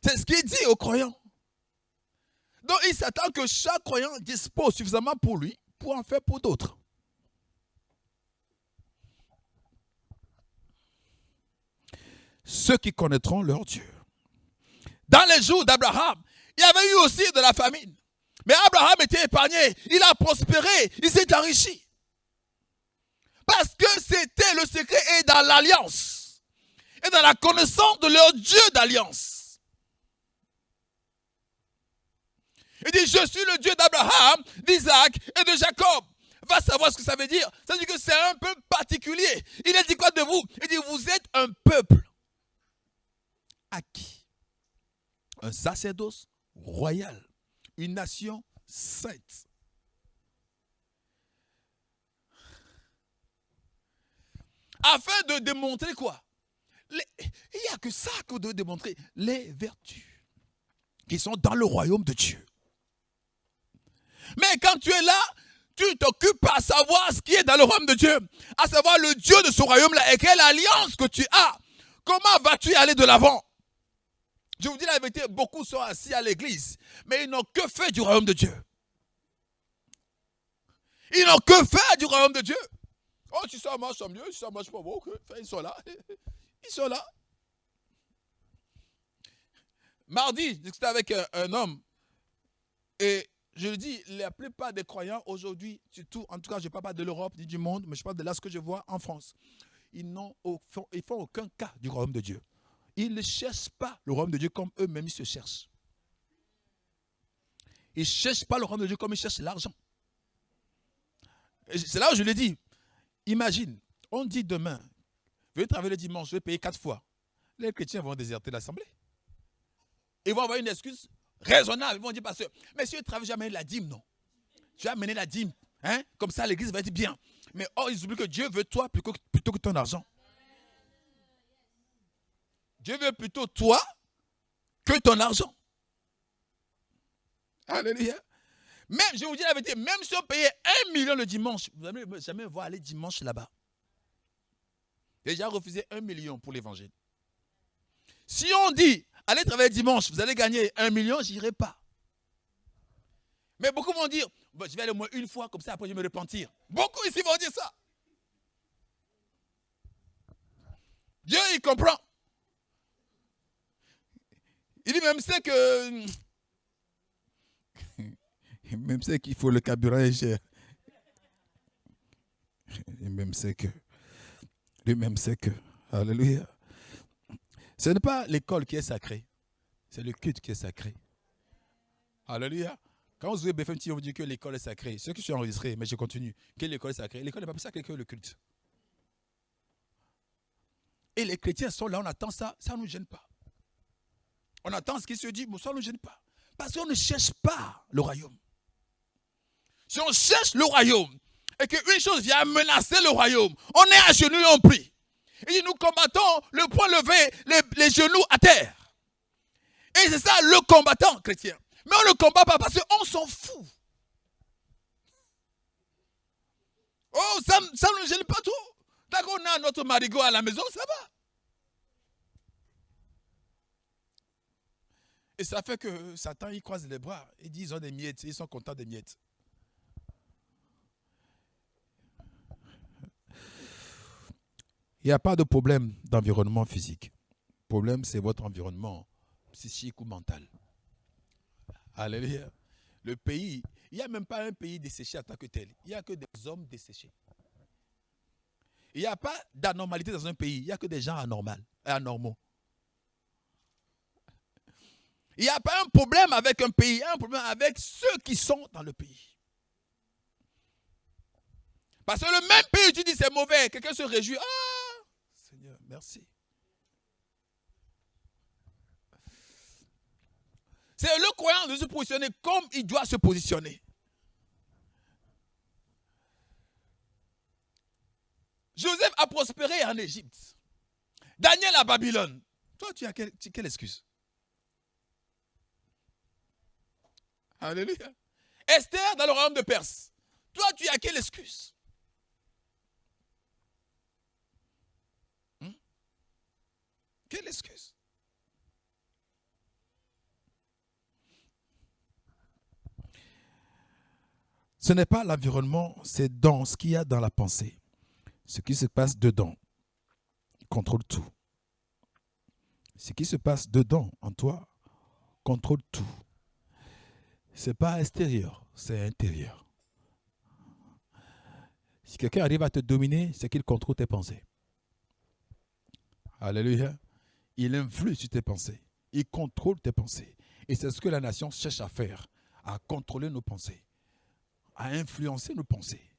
C'est ce qu'il dit aux croyants. Donc il s'attend que chaque croyant dispose suffisamment pour lui, pour en faire pour d'autres. Ceux qui connaîtront leur Dieu. Dans les jours d'Abraham, il y avait eu aussi de la famine. Mais Abraham était épargné, il a prospéré, il s'est enrichi. Parce que c'était le secret est dans l'alliance. Et dans la connaissance de leur Dieu d'alliance. Il dit, je suis le Dieu d'Abraham, d'Isaac et de Jacob. Va savoir ce que ça veut dire. Ça veut dire que c'est un peuple particulier. Il a dit quoi de vous? Il dit, vous êtes un peuple acquis. Un sacerdoce royal. Une nation sainte. afin de démontrer quoi? Il n'y a que ça qu'on doit démontrer, les vertus qui sont dans le royaume de Dieu. Mais quand tu es là, tu t'occupes à savoir ce qui est dans le royaume de Dieu, à savoir le Dieu de ce royaume-là et quelle alliance que tu as. Comment vas-tu aller de l'avant? Je vous dis la vérité, beaucoup sont assis à l'église, mais ils n'ont que fait du royaume de Dieu. Ils n'ont que fait du royaume de Dieu. Oh, si ça marche, c'est mieux, si ça marche pas, bon, ok, ils sont là. Ils sont là. Mardi, j'étais avec un homme et je lui dis, la plupart des croyants aujourd'hui, surtout, en tout cas, je ne parle pas de l'Europe ni du monde, mais je parle de là ce que je vois en France. Ils font aucun cas du royaume de Dieu. Ils ne cherchent pas le royaume de Dieu comme eux-mêmes ils se cherchent. Ils ne cherchent pas le royaume de Dieu comme ils cherchent l'argent. C'est là où je lui dis, imagine, on dit demain, je vais travailler le dimanche, je vais payer 4 fois. Les chrétiens vont déserter l'assemblée. Ils vont avoir une excuse raisonnable. Ils vont dire, pasteur, mais si tu travailles jamais la dîme, non. Tu vas amener la dîme. Hein? Comme ça, l'église va être bien. Mais ils oublient que Dieu veut toi plutôt que ton argent. Dieu veut plutôt toi que ton argent. Alléluia. Même, je vous dis la vérité, même si on payait 1 million le dimanche, vous n'allez jamais voir aller dimanche là-bas. Déjà refusé 1 million pour l'évangile. Si on dit, allez travailler dimanche, vous allez gagner 1 million, je n'irai pas. Mais beaucoup vont dire, bon, je vais aller au moins une fois, comme ça après je vais me repentir. Beaucoup ici vont dire ça. Dieu, il comprend. Il dit même c'est que... Même c'est qu'il faut le carburant est cher. Même c'est que... Lui-même sait que... Alléluia. Ce n'est pas l'école qui est sacrée. C'est le culte qui est sacré. Alléluia. Quand vous ouvrez BFM TV, on vous dit que l'école est sacrée. Ceux qui sont enregistrés, mais je continue. Que l'école est sacrée. L'école n'est pas plus sacrée que le culte. Et les chrétiens sont là, on attend ça, ça ne nous gêne pas. On attend ce qui se dit, mais ça ne nous gêne pas. Parce qu'on ne cherche pas le royaume. Si on cherche le royaume, et qu'une chose vient menacer le royaume, on est à genoux et on prie. Et nous combattons le poing levé, les genoux à terre. Et c'est ça le combattant chrétien. Mais on ne le combat pas parce qu'on s'en fout. Oh, ça ne nous gêne pas tout. Tant qu'on a notre marigot à la maison, ça va. Et ça fait que Satan, il croise les bras. Il dit, ils ont des miettes, ils sont contents des miettes. Il n'y a pas de problème d'environnement physique. Le problème, c'est votre environnement psychique ou mental. Alléluia. Le pays, il n'y a même pas un pays desséché en tant que tel. Il n'y a que des hommes desséchés. Il n'y a pas d'anormalité dans un pays. Il n'y a que des gens anormaux. Il n'y a pas un problème avec un pays. Il y a un problème avec ceux qui sont dans le pays. Parce que le même pays, tu dis c'est mauvais. Quelqu'un se réjouit. Ah, Seigneur, merci. C'est le croyant de se positionner comme il doit se positionner. Joseph a prospéré en Égypte. Daniel à Babylone. Toi, tu as quelle excuse? Alléluia. Esther dans le royaume de Perse. Toi, tu as quelle excuse? Quelle excuse? Ce n'est pas l'environnement, c'est dans ce qu'il y a dans la pensée. Ce qui se passe dedans contrôle tout. Ce qui se passe dedans, en toi, contrôle tout. Ce n'est pas extérieur, c'est intérieur. Si quelqu'un arrive à te dominer, c'est qu'il contrôle tes pensées. Alléluia. Il influe sur tes pensées. Il contrôle tes pensées. Et c'est ce que la nation cherche à faire, à contrôler nos pensées, à influencer nos pensées.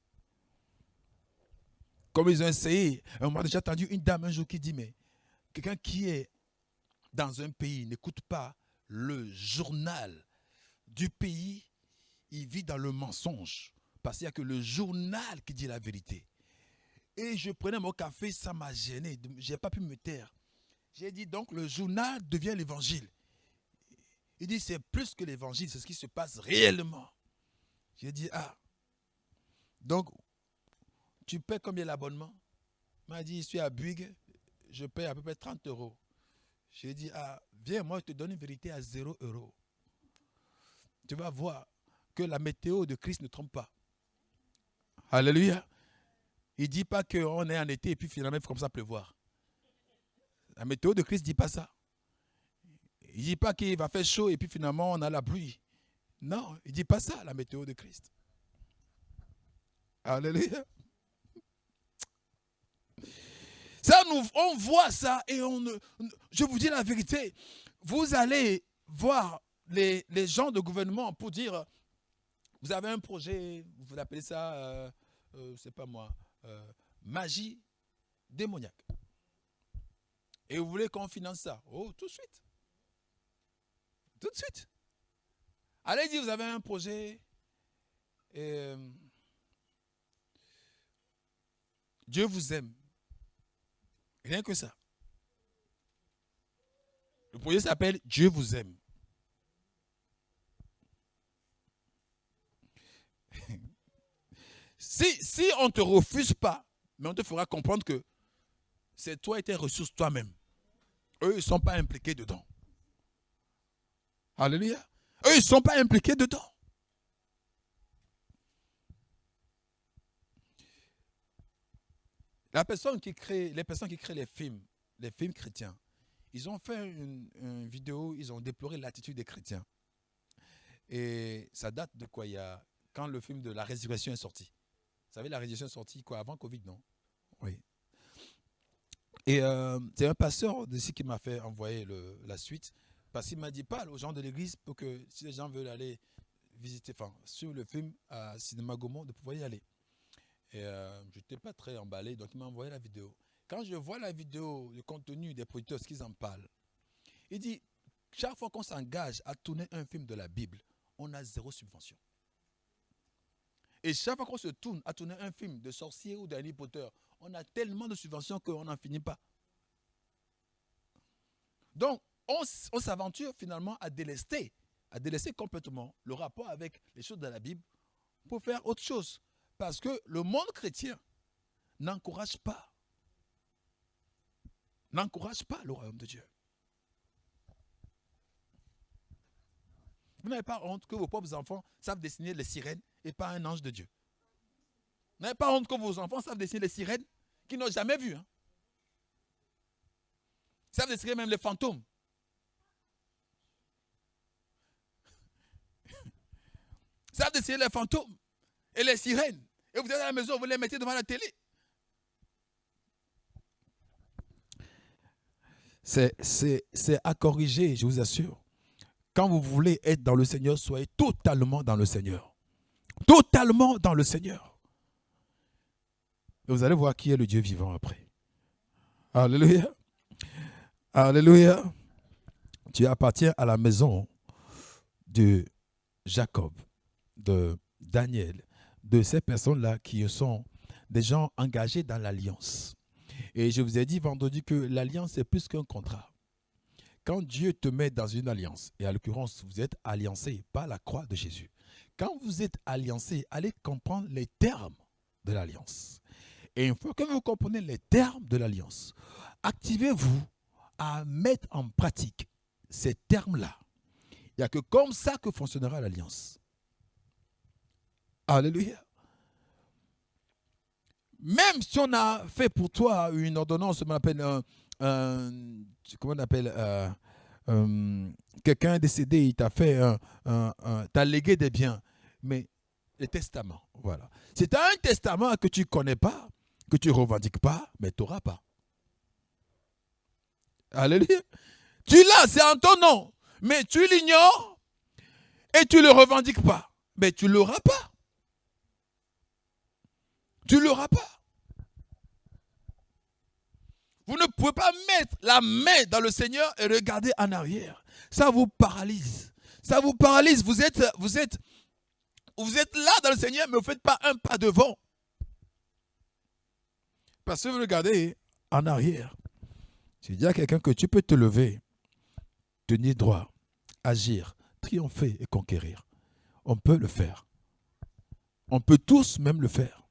Comme ils ont essayé, on m'a déjà entendu une dame un jour qui dit, mais quelqu'un qui est dans un pays n'écoute pas le journal du pays, il vit dans le mensonge. Parce qu'il n'y a que le journal qui dit la vérité. Et je prenais mon café, ça m'a gêné. Je n'ai pas pu me taire. J'ai dit donc le journal devient l'évangile. Il dit c'est plus que l'évangile, c'est ce qui se passe réellement. J'ai dit donc tu paies combien l'abonnement? Il m'a dit je suis à Bouygues, je paie à peu près 30 €. J'ai dit viens, moi je te donne une vérité à 0 €. Tu vas voir que la météo de Christ ne trompe pas. Alléluia. Il ne dit pas qu'on est en été et puis finalement il faut comme ça pleuvoir. La météo de Christ ne dit pas ça. Il ne dit pas qu'il va faire chaud et puis finalement on a la pluie. Non, il ne dit pas ça, la météo de Christ. Alléluia. Ça, on voit ça et je vous dis la vérité, vous allez voir les gens de gouvernement pour dire, vous avez un projet, vous appelez ça, c'est pas moi, magie démoniaque. Et vous voulez qu'on finance ça? Oh, tout de suite. Tout de suite. Allez dire, vous avez un projet, Dieu vous aime. Rien que ça. Le projet s'appelle Dieu vous aime. Si on ne te refuse pas, mais on te fera comprendre que c'est toi et tes ressources toi-même. Eux, ils ne sont pas impliqués dedans. Alléluia. Eux, ils ne sont pas impliqués dedans. Les personnes qui créent les films chrétiens, ils ont fait une vidéo, ils ont déploré l'attitude des chrétiens. Et ça date de quoi? Quand le film de la résurrection est sorti. Vous savez, la résurrection est sortie quoi? Avant Covid, non? Oui. Et c'est un pasteur d'ici qui m'a fait envoyer la suite. Parce qu'il m'a dit, parle aux gens de l'église pour que si les gens veulent aller visiter, sur le film à Cinéma Gaumont, de pouvoir y aller. Et je n'étais pas très emballé, donc il m'a envoyé la vidéo. Quand je vois la vidéo, le contenu des producteurs, ce qu'ils en parlent, il dit, chaque fois qu'on s'engage à tourner un film de la Bible, on a 0 subvention. Et chaque fois qu'on se tourne à tourner un film de sorcier ou d'Harry Potter, on a tellement de subventions qu'on n'en finit pas. Donc, on s'aventure finalement à délester complètement le rapport avec les choses de la Bible pour faire autre chose. Parce que le monde chrétien n'encourage pas le royaume de Dieu. Vous n'avez pas honte que vos propres enfants savent dessiner les sirènes et pas un ange de Dieu. Vous n'avez pas honte que vos enfants savent dessiner les sirènes qu'ils n'ont jamais vues. Ils savent dessiner même les fantômes. Ils savent dessiner les fantômes et les sirènes. Et vous êtes à la maison, vous les mettez devant la télé. C'est à corriger, je vous assure. Quand vous voulez être dans le Seigneur, soyez totalement dans le Seigneur. Totalement dans le Seigneur. Et vous allez voir qui est le Dieu vivant après. Alléluia. Alléluia. Tu appartiens à la maison de Jacob, de Daniel, de ces personnes-là qui sont des gens engagés dans l'alliance. Et je vous ai dit vendredi que l'alliance est plus qu'un contrat. Quand Dieu te met dans une alliance, et à l'occurrence, vous êtes alliancé par la croix de Jésus. Quand vous êtes alliancé, allez comprendre les termes de l'alliance. Et une fois que vous comprenez les termes de l'alliance, activez-vous à mettre en pratique ces termes-là. Il n'y a que comme ça que fonctionnera l'alliance. Alléluia. Même si on a fait pour toi une ordonnance, comment on appelle quelqu'un décédé, il t'a fait t'as légué des biens, mais le testament, voilà. C'est un testament que tu ne connais pas, que tu ne revendiques pas, mais tu n'auras pas. Alléluia. Tu l'as, c'est en ton nom, mais tu l'ignores et tu ne le revendiques pas, mais tu ne l'auras pas. Tu ne l'auras pas. Vous ne pouvez pas mettre la main dans le Seigneur et regarder en arrière. Ça vous paralyse. Ça vous paralyse. Vous êtes là dans le Seigneur, mais vous ne faites pas un pas devant. Parce que vous regardez en arrière. Je dis à quelqu'un que tu peux te lever, tenir droit, agir, triompher et conquérir. On peut le faire. On peut tous même le faire.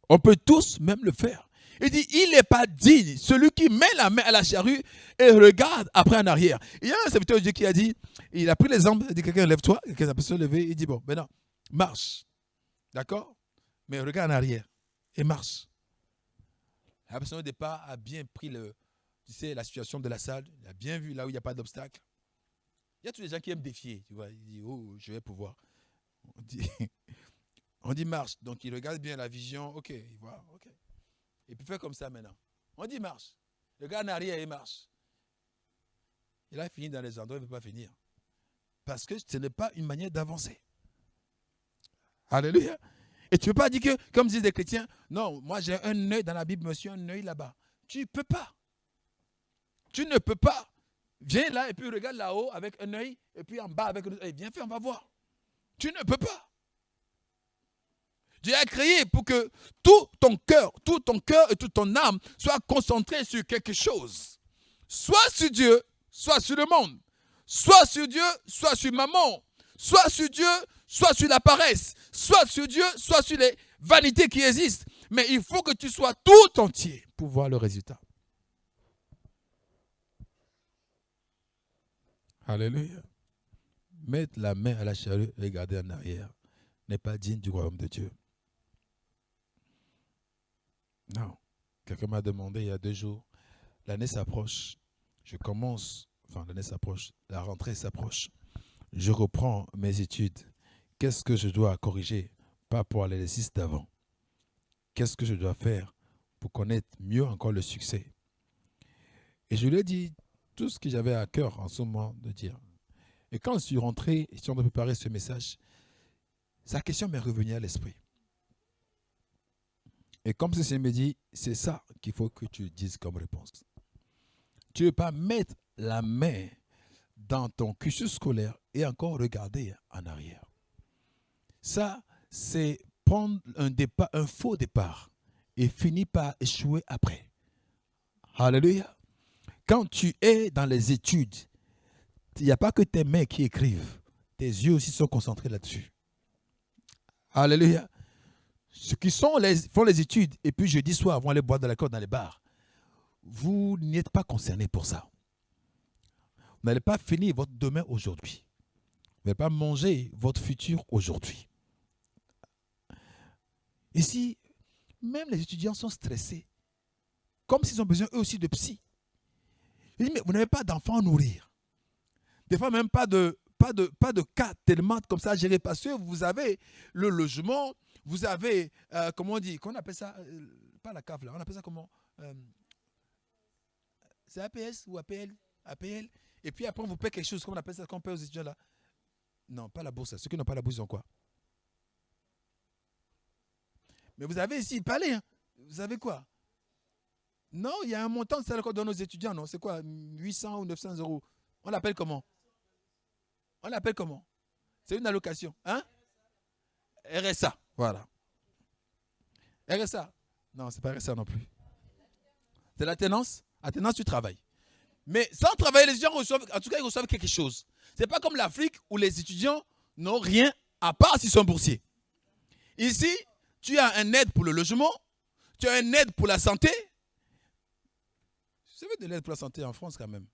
On peut tous même le faire. Il dit, il n'est pas digne, celui qui met la main à la charrue et regarde après en arrière. Il y a un serviteur de Dieu qui a dit, il a pris l'exemple, il a dit, quelqu'un lève-toi, quelqu'un a pu se lever, il dit, bon, maintenant, marche. D'accord? Mais regarde en arrière et marche. La personne au départ a bien pris la situation de la salle, il a bien vu là où il n'y a pas d'obstacle. Il y a tous les gens qui aiment défier, tu vois. Il dit, oh, je vais pouvoir. On dit marche. Donc il regarde bien la vision, ok, il voit, ok. Et puis fait comme ça maintenant. On dit marche. Le gars en arrière, il marche. Il a fini dans les endroits où il ne peut pas finir. Parce que ce n'est pas une manière d'avancer. Alléluia. Et tu ne peux pas dire que, comme disent les chrétiens, non, moi j'ai un œil dans la Bible, monsieur, un œil là-bas. Tu ne peux pas. Tu ne peux pas. Viens là et puis regarde là-haut avec un œil et puis en bas avec un autre œil. Viens faire, on va voir. Tu ne peux pas. Dieu a créé pour que tout ton cœur et toute ton âme soient concentrés sur quelque chose. Soit sur Dieu, soit sur le monde. Soit sur Dieu, soit sur maman. Soit sur Dieu, soit sur la paresse. Soit sur Dieu, soit sur les vanités qui existent. Mais il faut que tu sois tout entier pour voir le résultat. Alléluia. Mettre la main à la charrue et regarder en arrière n'est pas digne du royaume de Dieu. Non. Quelqu'un m'a demandé il y a 2 jours, l'année s'approche, l'année s'approche, la rentrée s'approche, je reprends mes études. Qu'est-ce que je dois corriger par rapport à l'exercice d'avant? Qu'est-ce que je dois faire pour connaître mieux encore le succès? Et je lui ai dit tout ce que j'avais à cœur en ce moment de dire. Et quand je suis rentré, et de préparer ce message, sa question m'est revenue à l'esprit. Et comme ceci me dit, c'est ça qu'il faut que tu dises comme réponse. Tu ne veux pas mettre la main dans ton cursus scolaire et encore regarder en arrière. Ça, c'est prendre un faux départ et finir par échouer après. Alléluia. Quand tu es dans les études, il n'y a pas que tes mains qui écrivent. Tes yeux aussi sont concentrés là-dessus. Alléluia. Ceux qui font les études et puis jeudi soir vont aller boire de l'alcool dans les bars, vous n'êtes pas concernés pour ça. Vous n'allez pas finir votre demain aujourd'hui. Vous n'allez pas manger votre futur aujourd'hui. Ici, même les étudiants sont stressés, comme s'ils ont besoin eux aussi de psy. Je dis, mais vous n'avez pas d'enfants à nourrir. Des fois, même pas de cas tellement comme ça à gérer parce que vous avez le logement, vous avez, comment on dit, qu'on appelle ça, pas la CAF là, on appelle ça comment c'est APS ou APL? APL. Et puis après, on vous paie quelque chose, comment on appelle ça, qu'on paie aux étudiants là? Non, pas la bourse. Ceux qui n'ont pas la bourse, ils ont quoi? Mais vous avez ici, parlez, hein. Vous avez quoi? Non, il y a un montant de salaire qu'on donne aux étudiants, non? C'est quoi? 800 ou 900 euros. On l'appelle comment? On l'appelle comment? C'est une allocation. Hein? RSA. Voilà. RSA. Non, c'est pas RSA non plus. C'est l'alternance. Alternance, tu travailles. Mais sans travailler, les étudiants reçoivent, en tout cas, ils reçoivent quelque chose. C'est pas comme l'Afrique où les étudiants n'ont rien à part s'ils sont boursiers. Ici, tu as un aide pour le logement, tu as un aide pour la santé. Vous savez de l'aide pour la santé en France quand même.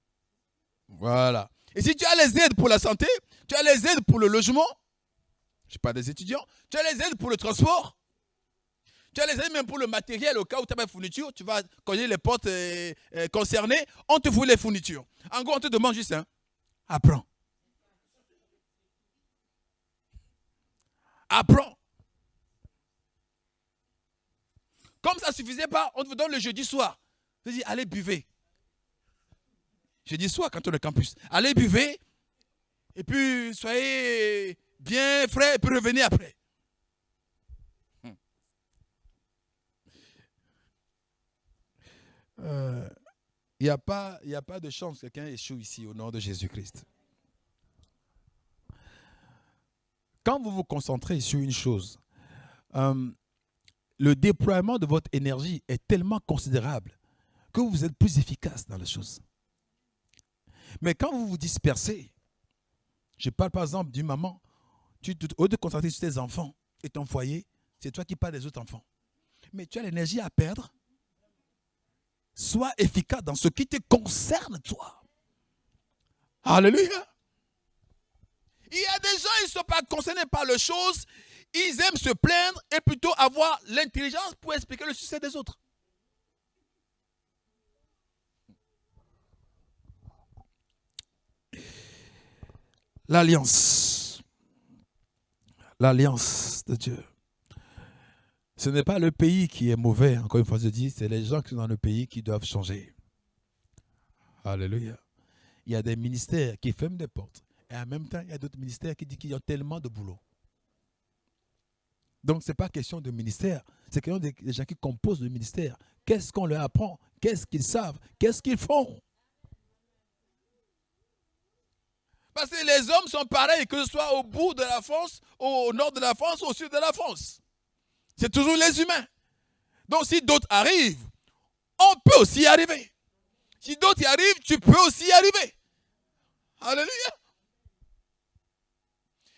Voilà. Et si tu as les aides pour la santé, tu as les aides pour le logement, je ne sais pas des étudiants, tu as les aides pour le transport, tu as les aides même pour le matériel au cas où tu as pas de fourniture, tu vas cogner les portes concernées, on te fout les fournitures. En gros, on te demande juste, apprends. Apprends. Comme ça ne suffisait pas, on te donne le jeudi soir. Je dis, allez, buvez. Jeudi soir, quand on est au campus, allez, buvez, et puis soyez bien frais, et puis revenez après. Il n'y a pas de chance que quelqu'un échoue ici au nom de Jésus-Christ. Quand vous vous concentrez sur une chose, le déploiement de votre énergie est tellement considérable que vous êtes plus efficace dans les choses. Mais quand vous vous dispersez, je parle par exemple d'une maman, au lieu de te concentrer sur tes enfants et ton foyer, c'est toi qui parles des autres enfants. Mais tu as l'énergie à perdre. Sois efficace dans ce qui te concerne, toi. Alléluia. Il y a des gens, ils ne sont pas concernés par les choses. Ils aiment se plaindre et plutôt avoir l'intelligence pour expliquer le succès des autres. L'alliance. L'alliance de Dieu. Ce n'est pas le pays qui est mauvais, encore une fois je dis, c'est les gens qui sont dans le pays qui doivent changer. Alléluia. Il y a des ministères qui ferment des portes. Et en même temps, il y a d'autres ministères qui disent qu'ils ont tellement de boulot. Donc, ce n'est pas question de ministère, c'est question des gens qui composent le ministère. Qu'est-ce qu'on leur apprend? Qu'est-ce qu'ils savent? Qu'est-ce qu'ils font? Parce que les hommes sont pareils, que ce soit au bout de la France, au nord de la France, au sud de la France. C'est toujours les humains. Donc, si d'autres arrivent, on peut aussi y arriver. Si d'autres y arrivent, tu peux aussi y arriver. Alléluia.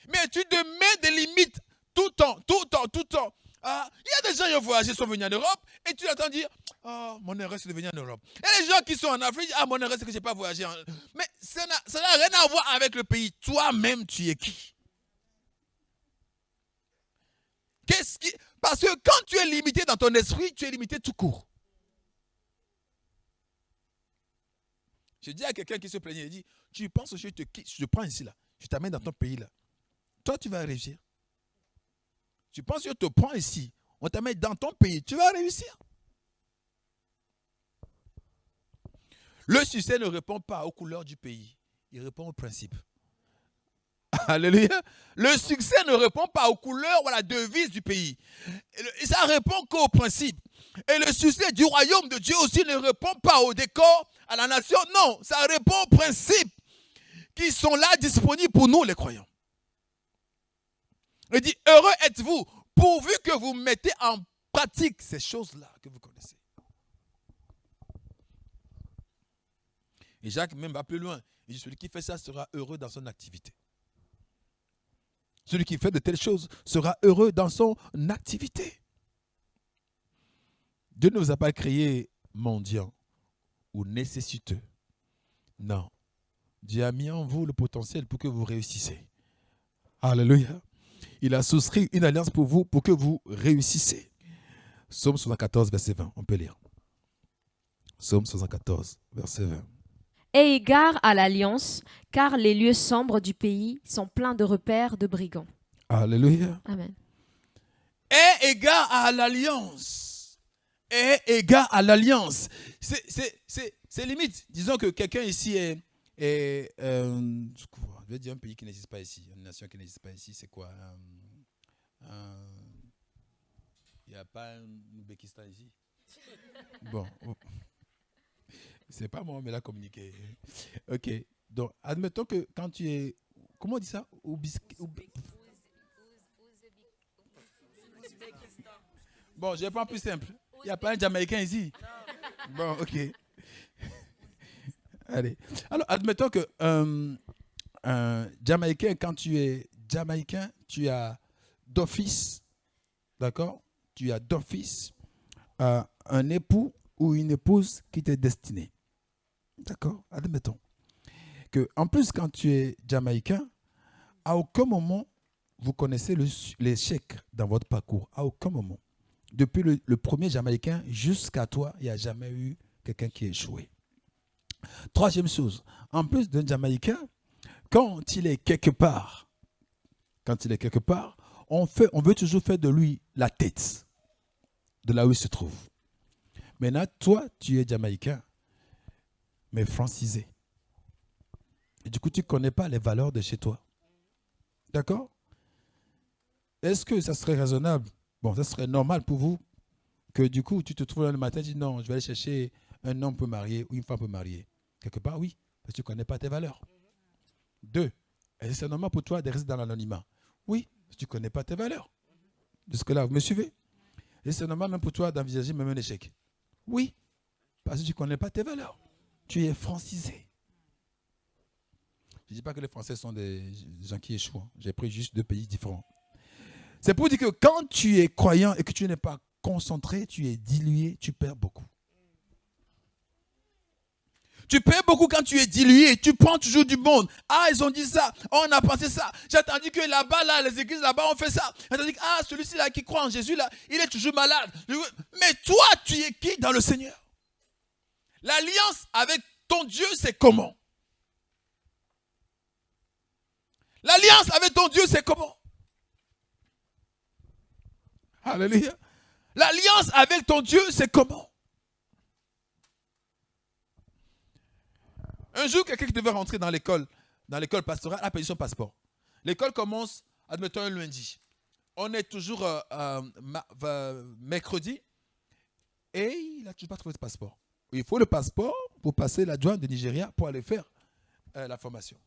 Mais tu te mets des limites tout le temps. Il y a des gens qui ont voyagé, sont venus en Europe, et tu attends dire, oh, mon erreur, c'est de venir en Europe. Et les gens qui sont en Afrique, mon erreur, c'est que je n'ai pas voyagé. Mais ça n'a rien à voir avec le pays. Toi-même, tu es qui? Parce que quand tu es limité dans ton esprit, tu es limité tout court. Je dis à quelqu'un qui se plaignait, il dit, tu penses que je te quitte, je te prends ici, là, je t'amène dans ton pays, là. Toi, tu vas réussir. Tu penses que je te prends ici, on t'amène dans ton pays, tu vas réussir. Le succès ne répond pas aux couleurs du pays, il répond au principe. Alléluia. Le succès ne répond pas aux couleurs ou à la devise du pays. Ça répond qu'au principe. Et le succès du royaume de Dieu aussi ne répond pas au décor, à la nation. Non, ça répond aux principes qui sont là disponibles pour nous les croyants. Il dit, heureux êtes-vous pourvu que vous mettez en pratique ces choses-là que vous connaissez. Et Jacques même va plus loin. Il dit, celui qui fait ça sera heureux dans son activité. Celui qui fait de telles choses sera heureux dans son activité. Dieu ne vous a pas créé mendiant ou nécessiteux. Non. Dieu a mis en vous le potentiel pour que vous réussissez. Alléluia. Il a souscrit une alliance pour vous pour que vous réussissez. Psaume 74, verset 20. On peut lire. Psaume 74, verset 20. Aie égard à l'alliance, car les lieux sombres du pays sont pleins de repères de brigands. Alléluia. Amen. Aie égard à l'alliance. Aie égard à l'alliance. C'est limite. Disons que quelqu'un ici je vais dire un pays qui n'existe pas ici, une nation qui n'existe pas ici, c'est quoi? Il n'y a pas un Ouzbékistan ici? Bon. C'est pas moi, mais l'a communiqué. Ok. Donc, admettons que quand tu es... Comment on dit ça? Bon, je vais prendre plus simple. Il n'y a pas un Jamaïcain ici? Bon, ok. Allez. Alors, admettons que un Jamaïcain, quand tu es Jamaïcain, tu as d'office, d'accord? Tu as d'office un époux ou une épouse qui t'est destinée. D'accord? Admettons que, en plus, quand tu es Jamaïcain, à aucun moment vous connaissez l'échec dans votre parcours. À aucun moment. Depuis le premier Jamaïcain jusqu'à toi, il n'y a jamais eu quelqu'un qui a échoué. Troisième chose, en plus d'un Jamaïcain, quand il est quelque part, on veut toujours faire de lui la tête de là où il se trouve. Maintenant, toi, tu es Jamaïcain, mais francisé. Et du coup, tu ne connais pas les valeurs de chez toi. D'accord? Est-ce que ça serait raisonnable? Bon, ça serait normal pour vous que du coup, tu te trouves le matin et tu dis non, je vais aller chercher un homme peu marié ou une femme peu mariée. Quelque part, oui, parce que tu ne connais pas tes valeurs. 2, est-ce que c'est normal pour toi de rester dans l'anonymat? Oui, parce que tu ne connais pas tes valeurs. Jusque-là, vous me suivez? Et c'est normal même pour toi d'envisager même un échec. Oui, parce que tu ne connais pas tes valeurs. Tu es francisé. Je ne dis pas que les Français sont des gens qui échouent. J'ai pris juste 2 pays différents. C'est pour dire que quand tu es croyant et que tu n'es pas concentré, tu es dilué, tu perds beaucoup. Tu perds beaucoup quand tu es dilué. Tu prends toujours du monde. Ah, ils ont dit ça. Oh, on a pensé ça. J'ai entendu que là-bas, là, les églises là-bas ont fait ça. J'ai entendu que celui-ci là qui croit en Jésus, là, il est toujours malade. Mais toi, tu es qui dans le Seigneur? L'alliance avec ton Dieu, c'est comment? L'alliance avec ton Dieu, c'est comment? Alléluia. L'alliance avec ton Dieu, c'est comment? Un jour, quelqu'un qui devait rentrer dans l'école pastorale a payé son passeport. L'école commence, admettons, un lundi. On est toujours mercredi et il n'a toujours pas trouvé de passeport. Il faut le passeport pour passer la douane de Nigeria pour aller faire la formation.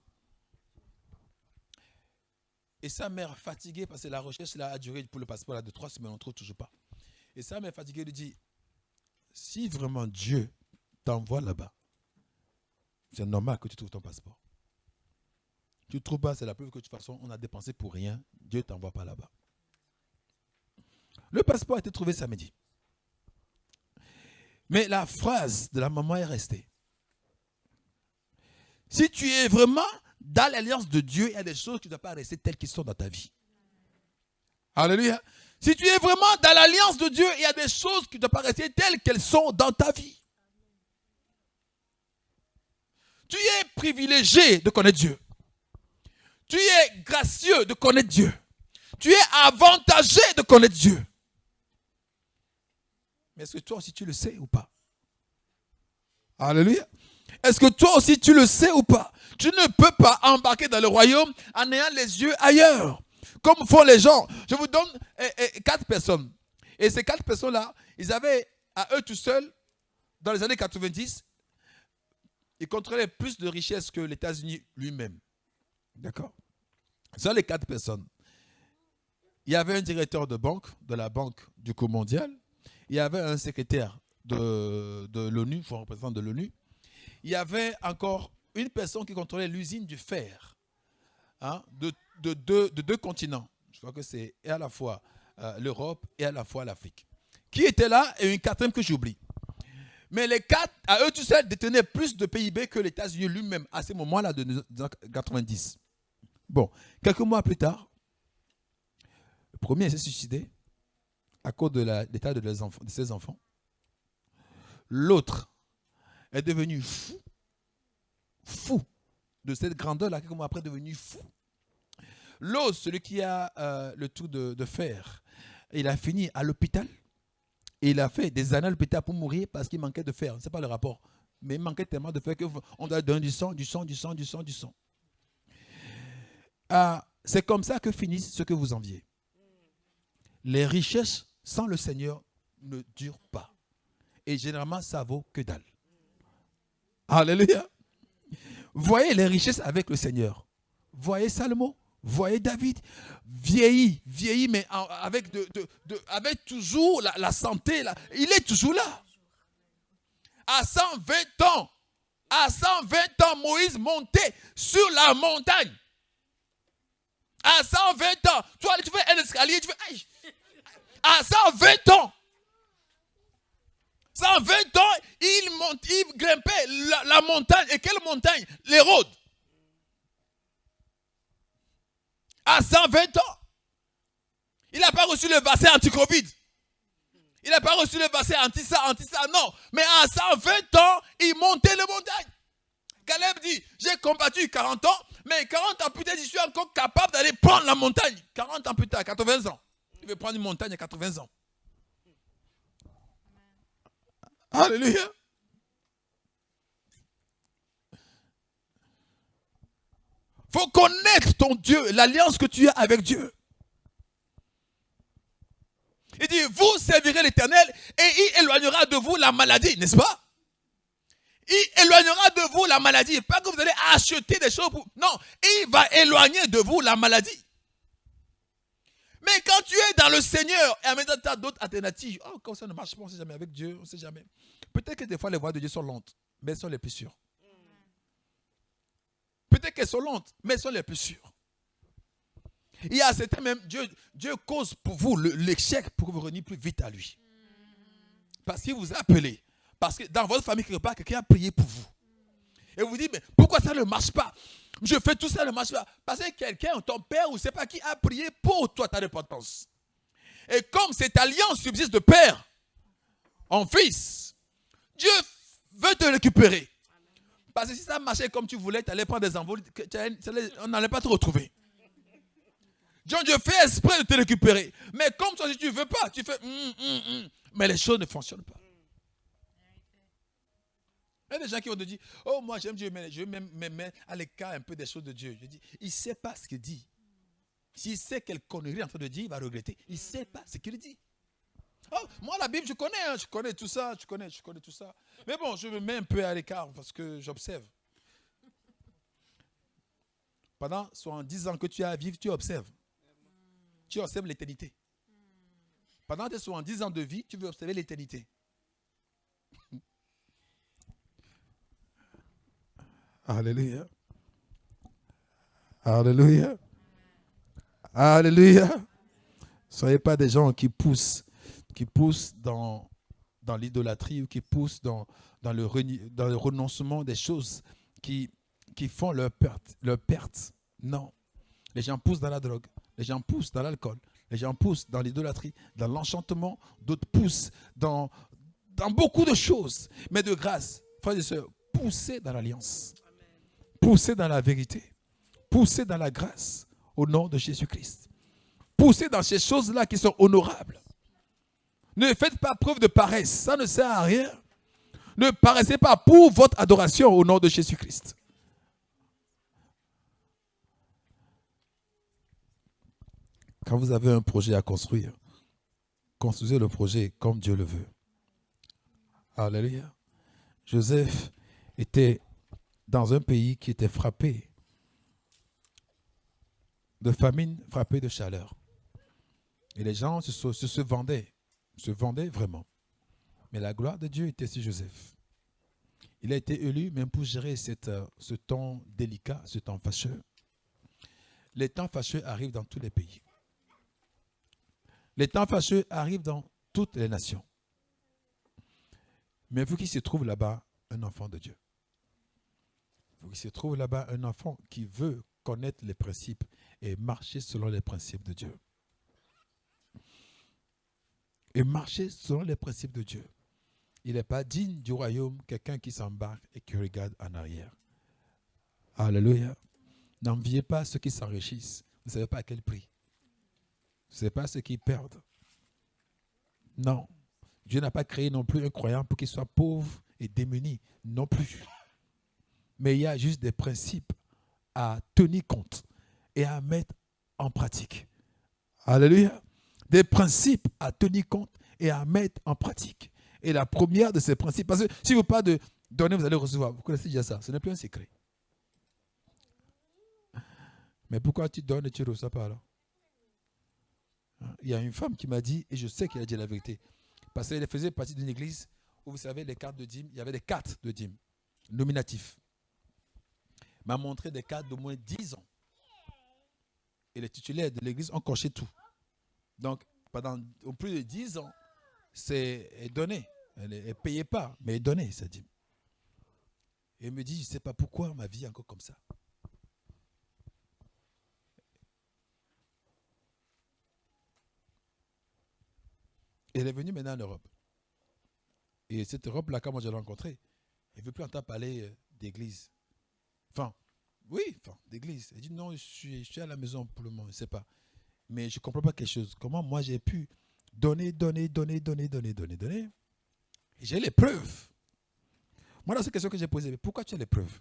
Et sa mère, fatiguée, parce que la recherche là, a duré pour le passeport là, de 3 semaines, on ne trouve toujours pas. Et sa mère, fatiguée, lui dit, si vraiment Dieu t'envoie là-bas, c'est normal que tu trouves ton passeport. Tu ne trouves pas, c'est la preuve que de toute façon, on a dépensé pour rien. Dieu ne t'envoie pas là-bas. Le passeport a été trouvé samedi. Mais la phrase de la maman est restée. Si tu es vraiment dans l'alliance de Dieu, il y a des choses qui ne doivent pas rester telles qu'elles sont dans ta vie. Alléluia. Si tu es vraiment dans l'alliance de Dieu, il y a des choses qui ne doivent pas rester telles qu'elles sont dans ta vie. Tu es privilégié de connaître Dieu. Tu es gracieux de connaître Dieu. Tu es avantagé de connaître Dieu. Mais est-ce que toi aussi tu le sais ou pas? Alléluia. Est-ce que toi aussi tu le sais ou pas? Tu ne peux pas embarquer dans le royaume en ayant les yeux ailleurs. Comme font les gens. Je vous donne 4 personnes. Et ces 4 personnes-là, ils avaient à eux tout seuls, dans les années 90, ils contrôlaient plus de richesses que les États-Unis lui-même. D'accord? Ce sont les 4 personnes. Il y avait un directeur de banque, de la Banque du Coût mondial. Il y avait un secrétaire de l'ONU, un représentant de l'ONU. Il y avait encore une personne qui contrôlait l'usine du fer, de 2 continents. Je crois que c'est à la fois l'Europe et à la fois l'Afrique. Qui était là? Et une 4e que j'oublie. Mais les 4, à eux tous seuls, détenaient plus de PIB que les États-Unis lui-même à ce moment-là de 1990. Bon, quelques mois plus tard, le premier s'est suicidé à cause de l'état de ses enfants. L'autre est devenu fou de cette grandeur-là, quelques mois après, devenu fou. L'autre, celui qui a le tout de fer, il a fini à l'hôpital. Et il a fait des années à l'hôpital pour mourir parce qu'il manquait de fer. Ce n'est pas le rapport. Mais il manquait tellement de fer qu'on doit donner du sang. C'est comme ça que finissent ce que vous enviez. Les richesses sans le Seigneur ne durent pas. Et généralement, ça vaut que dalle. Alléluia. Voyez les richesses avec le Seigneur. Voyez Salomon. Voyez David, vieilli, mais avec toujours la santé. Il est toujours là. À 120 ans, Moïse montait sur la montagne. À 120 ans, toi, tu fais un escalier, tu fais... Aïe. À 120 ans, 120 ans, il grimpait la montagne. Et quelle montagne? Les Rhodes. À 120 ans. Il n'a pas reçu le vaccin anti-Covid. Il n'a pas reçu le vaccin anti-ça, non. Mais à 120 ans, il montait les montagnes. Caleb dit, j'ai combattu 40 ans, mais 40 ans plus tard, je suis encore capable d'aller prendre la montagne. 40 ans plus tard, 80 ans. Il veut prendre une montagne à 80 ans. Alléluia. Il faut connaître ton Dieu, l'alliance que tu as avec Dieu. Il dit, vous servirez l'Éternel et il éloignera de vous la maladie, n'est-ce pas? Il éloignera de vous la maladie. Pas que vous allez acheter des choses pour... Non, il va éloigner de vous la maladie. Mais quand tu es dans le Seigneur, et en même temps, tu as d'autres alternatives. Oh, quand ça ne marche pas, on ne sait jamais avec Dieu, on ne sait jamais. Peut-être que des fois, les voies de Dieu sont lentes, mais elles sont les plus sûres. Peut-être qu'elles sont lentes, mais elles sont les plus sûres. Il y a certains même, Dieu cause pour vous l'échec pour vous revenir plus vite à lui. Parce qu'il vous a appelé. Parce que dans votre famille, quelque part, quelqu'un a prié pour vous. Et vous dites, mais pourquoi ça ne marche pas? Je fais tout ça, ça ne marche pas. Parce que quelqu'un, ton père ou je ne sais pas qui, a prié pour toi ta repentance. Et comme cette alliance subsiste de père en fils, Dieu veut te récupérer. Parce que si ça marchait comme tu voulais, tu allais prendre des envols, on n'allait pas te retrouver. Dieu fait exprès de te récupérer. Mais comme toi, si tu ne veux pas, tu fais mais les choses ne fonctionnent pas. Il y a des gens qui vont te dire, oh moi j'aime Dieu, mais je vais même me mettre à l'écart un peu des choses de Dieu. Je dis, il ne sait pas ce qu'il dit. S'il sait quelle connerie en train de dire, il va regretter. Il ne sait pas ce qu'il dit. Oh, moi la Bible, je connais tout ça, je connais tout ça. Mais bon, je me mets un peu à l'écart parce que j'observe. Pendant 70 ans que tu as à vivre, tu observes. Tu observes l'éternité. Pendant tes 70 ans de vie, tu veux observer l'éternité. Alléluia. Alléluia. Alléluia. Soyez pas des gens qui poussent dans l'idolâtrie ou qui poussent dans le renoncement des choses qui font leur perte. Non. Les gens poussent dans la drogue. Les gens poussent dans l'alcool. Les gens poussent dans l'idolâtrie, dans l'enchantement. D'autres poussent dans beaucoup de choses. Mais de grâce, frères et sœurs, poussez dans l'alliance. Poussez dans la vérité. Poussez dans la grâce au nom de Jésus-Christ. Poussez dans ces choses-là qui sont honorables. Ne faites pas preuve de paresse. Ça ne sert à rien. Ne paraissez pas pour votre adoration au nom de Jésus-Christ. Quand vous avez un projet à construire, construisez le projet comme Dieu le veut. Alléluia. Joseph était dans un pays qui était frappé de famine, frappé de chaleur. Et les gens se vendaient vraiment. Mais la gloire de Dieu était sur Joseph. Il a été élu même pour gérer ce temps délicat, ce temps fâcheux. Les temps fâcheux arrivent dans tous les pays. Les temps fâcheux arrivent dans toutes les nations. Mais vous qui se trouve là-bas, un enfant de Dieu. Vous qui se trouve là-bas, un enfant qui veut connaître les principes et marcher selon les principes de Dieu. Et marcher selon les principes de Dieu. Il n'est pas digne du royaume quelqu'un qui s'embarque et qui regarde en arrière. Alléluia. N'enviez pas ceux qui s'enrichissent. Vous ne savez pas à quel prix. Vous ne savez pas ceux qui perdent. Non. Dieu n'a pas créé non plus un croyant pour qu'il soit pauvre et démuni. Non plus. Mais il y a juste des principes à tenir compte et à mettre en pratique. Alléluia. Des principes à tenir compte et à mettre en pratique. Et la première de ces principes, parce que si vous parlez de donner, vous allez recevoir. Vous connaissez déjà ça. Ce n'est plus un secret. Mais pourquoi tu donnes et tu ne reçois pas alors? Il y a une femme qui m'a dit, et je sais qu'elle a dit la vérité, parce qu'elle faisait partie d'une église où, vous savez, les cartes de dîmes, il y avait des cartes de dîmes, nominatifs. Elle m'a montré des cartes d'au moins 10 ans. Et les titulaires de l'église ont coché tout. Donc, pendant plus de 10 ans, c'est donné. Elle ne payait pas, mais elle donnait, ça dit. Et elle me dit, je ne sais pas pourquoi ma vie est encore comme ça. Et elle est venue maintenant en Europe. Et cette Europe-là, quand moi je l'ai rencontrée, elle ne veut plus entendre parler d'église. D'église. Elle dit non, je suis à la maison pour le moment, je ne sais pas. Mais je ne comprends pas quelque chose. Comment moi j'ai pu donner. Et j'ai les preuves. Moi, dans cette question que j'ai posée, pourquoi tu as les preuves?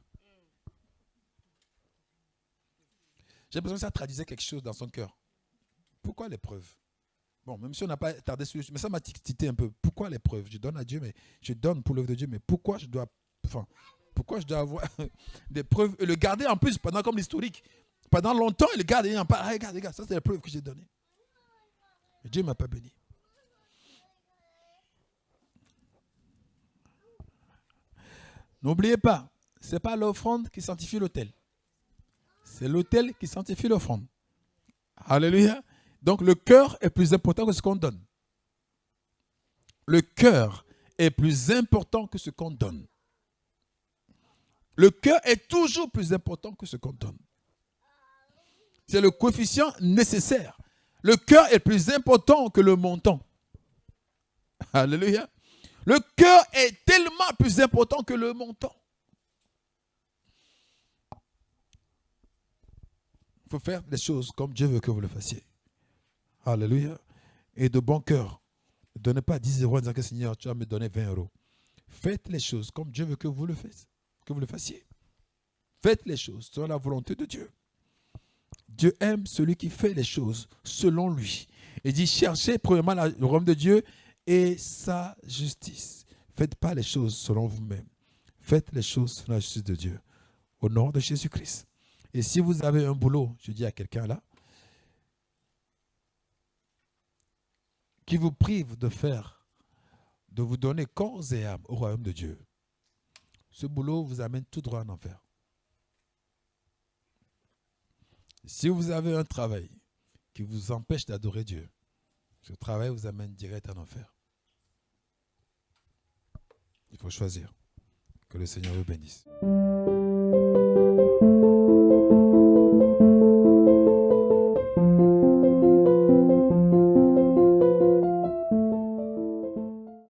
J'ai l'impression que ça traduisait quelque chose dans son cœur. Pourquoi les preuves? Bon, même si on n'a pas tardé sur... Mais ça m'a titillé un peu. Pourquoi les preuves? Je donne à Dieu, mais je donne pour l'œuvre de Dieu, mais pourquoi je dois avoir des preuves et le garder en plus pendant comme l'historique? Pendant longtemps, il le garde et il en parle. Regarde, ça c'est les preuves que j'ai données. Et Dieu ne m'a pas béni. N'oubliez pas, ce n'est pas l'offrande qui sanctifie l'autel. C'est l'autel qui sanctifie l'offrande. Alléluia. Donc le cœur est plus important que ce qu'on donne. Le cœur est plus important que ce qu'on donne. Le cœur est toujours plus important que ce qu'on donne. C'est le coefficient nécessaire. Le cœur est plus important que le montant. Alléluia. Le cœur est tellement plus important que le montant. Il faut faire les choses comme Dieu veut que vous le fassiez. Alléluia. Et de bon cœur. Ne donnez pas 10 euros en disant que Seigneur, tu vas me donner 20 euros. Faites les choses comme Dieu veut que vous le fassiez. Que vous le fassiez. Faites les choses selon la volonté de Dieu. Dieu aime celui qui fait les choses selon lui. Il dit, cherchez premièrement le royaume de Dieu et sa justice. Faites pas les choses selon vous-même. Faites les choses selon la justice de Dieu. Au nom de Jésus-Christ. Et si vous avez un boulot, je dis à quelqu'un là, qui vous prive de vous donner corps et âme au royaume de Dieu, ce boulot vous amène tout droit en enfer. Si vous avez un travail qui vous empêche d'adorer Dieu, ce travail vous amène direct en enfer. Il faut choisir. Que le Seigneur vous bénisse.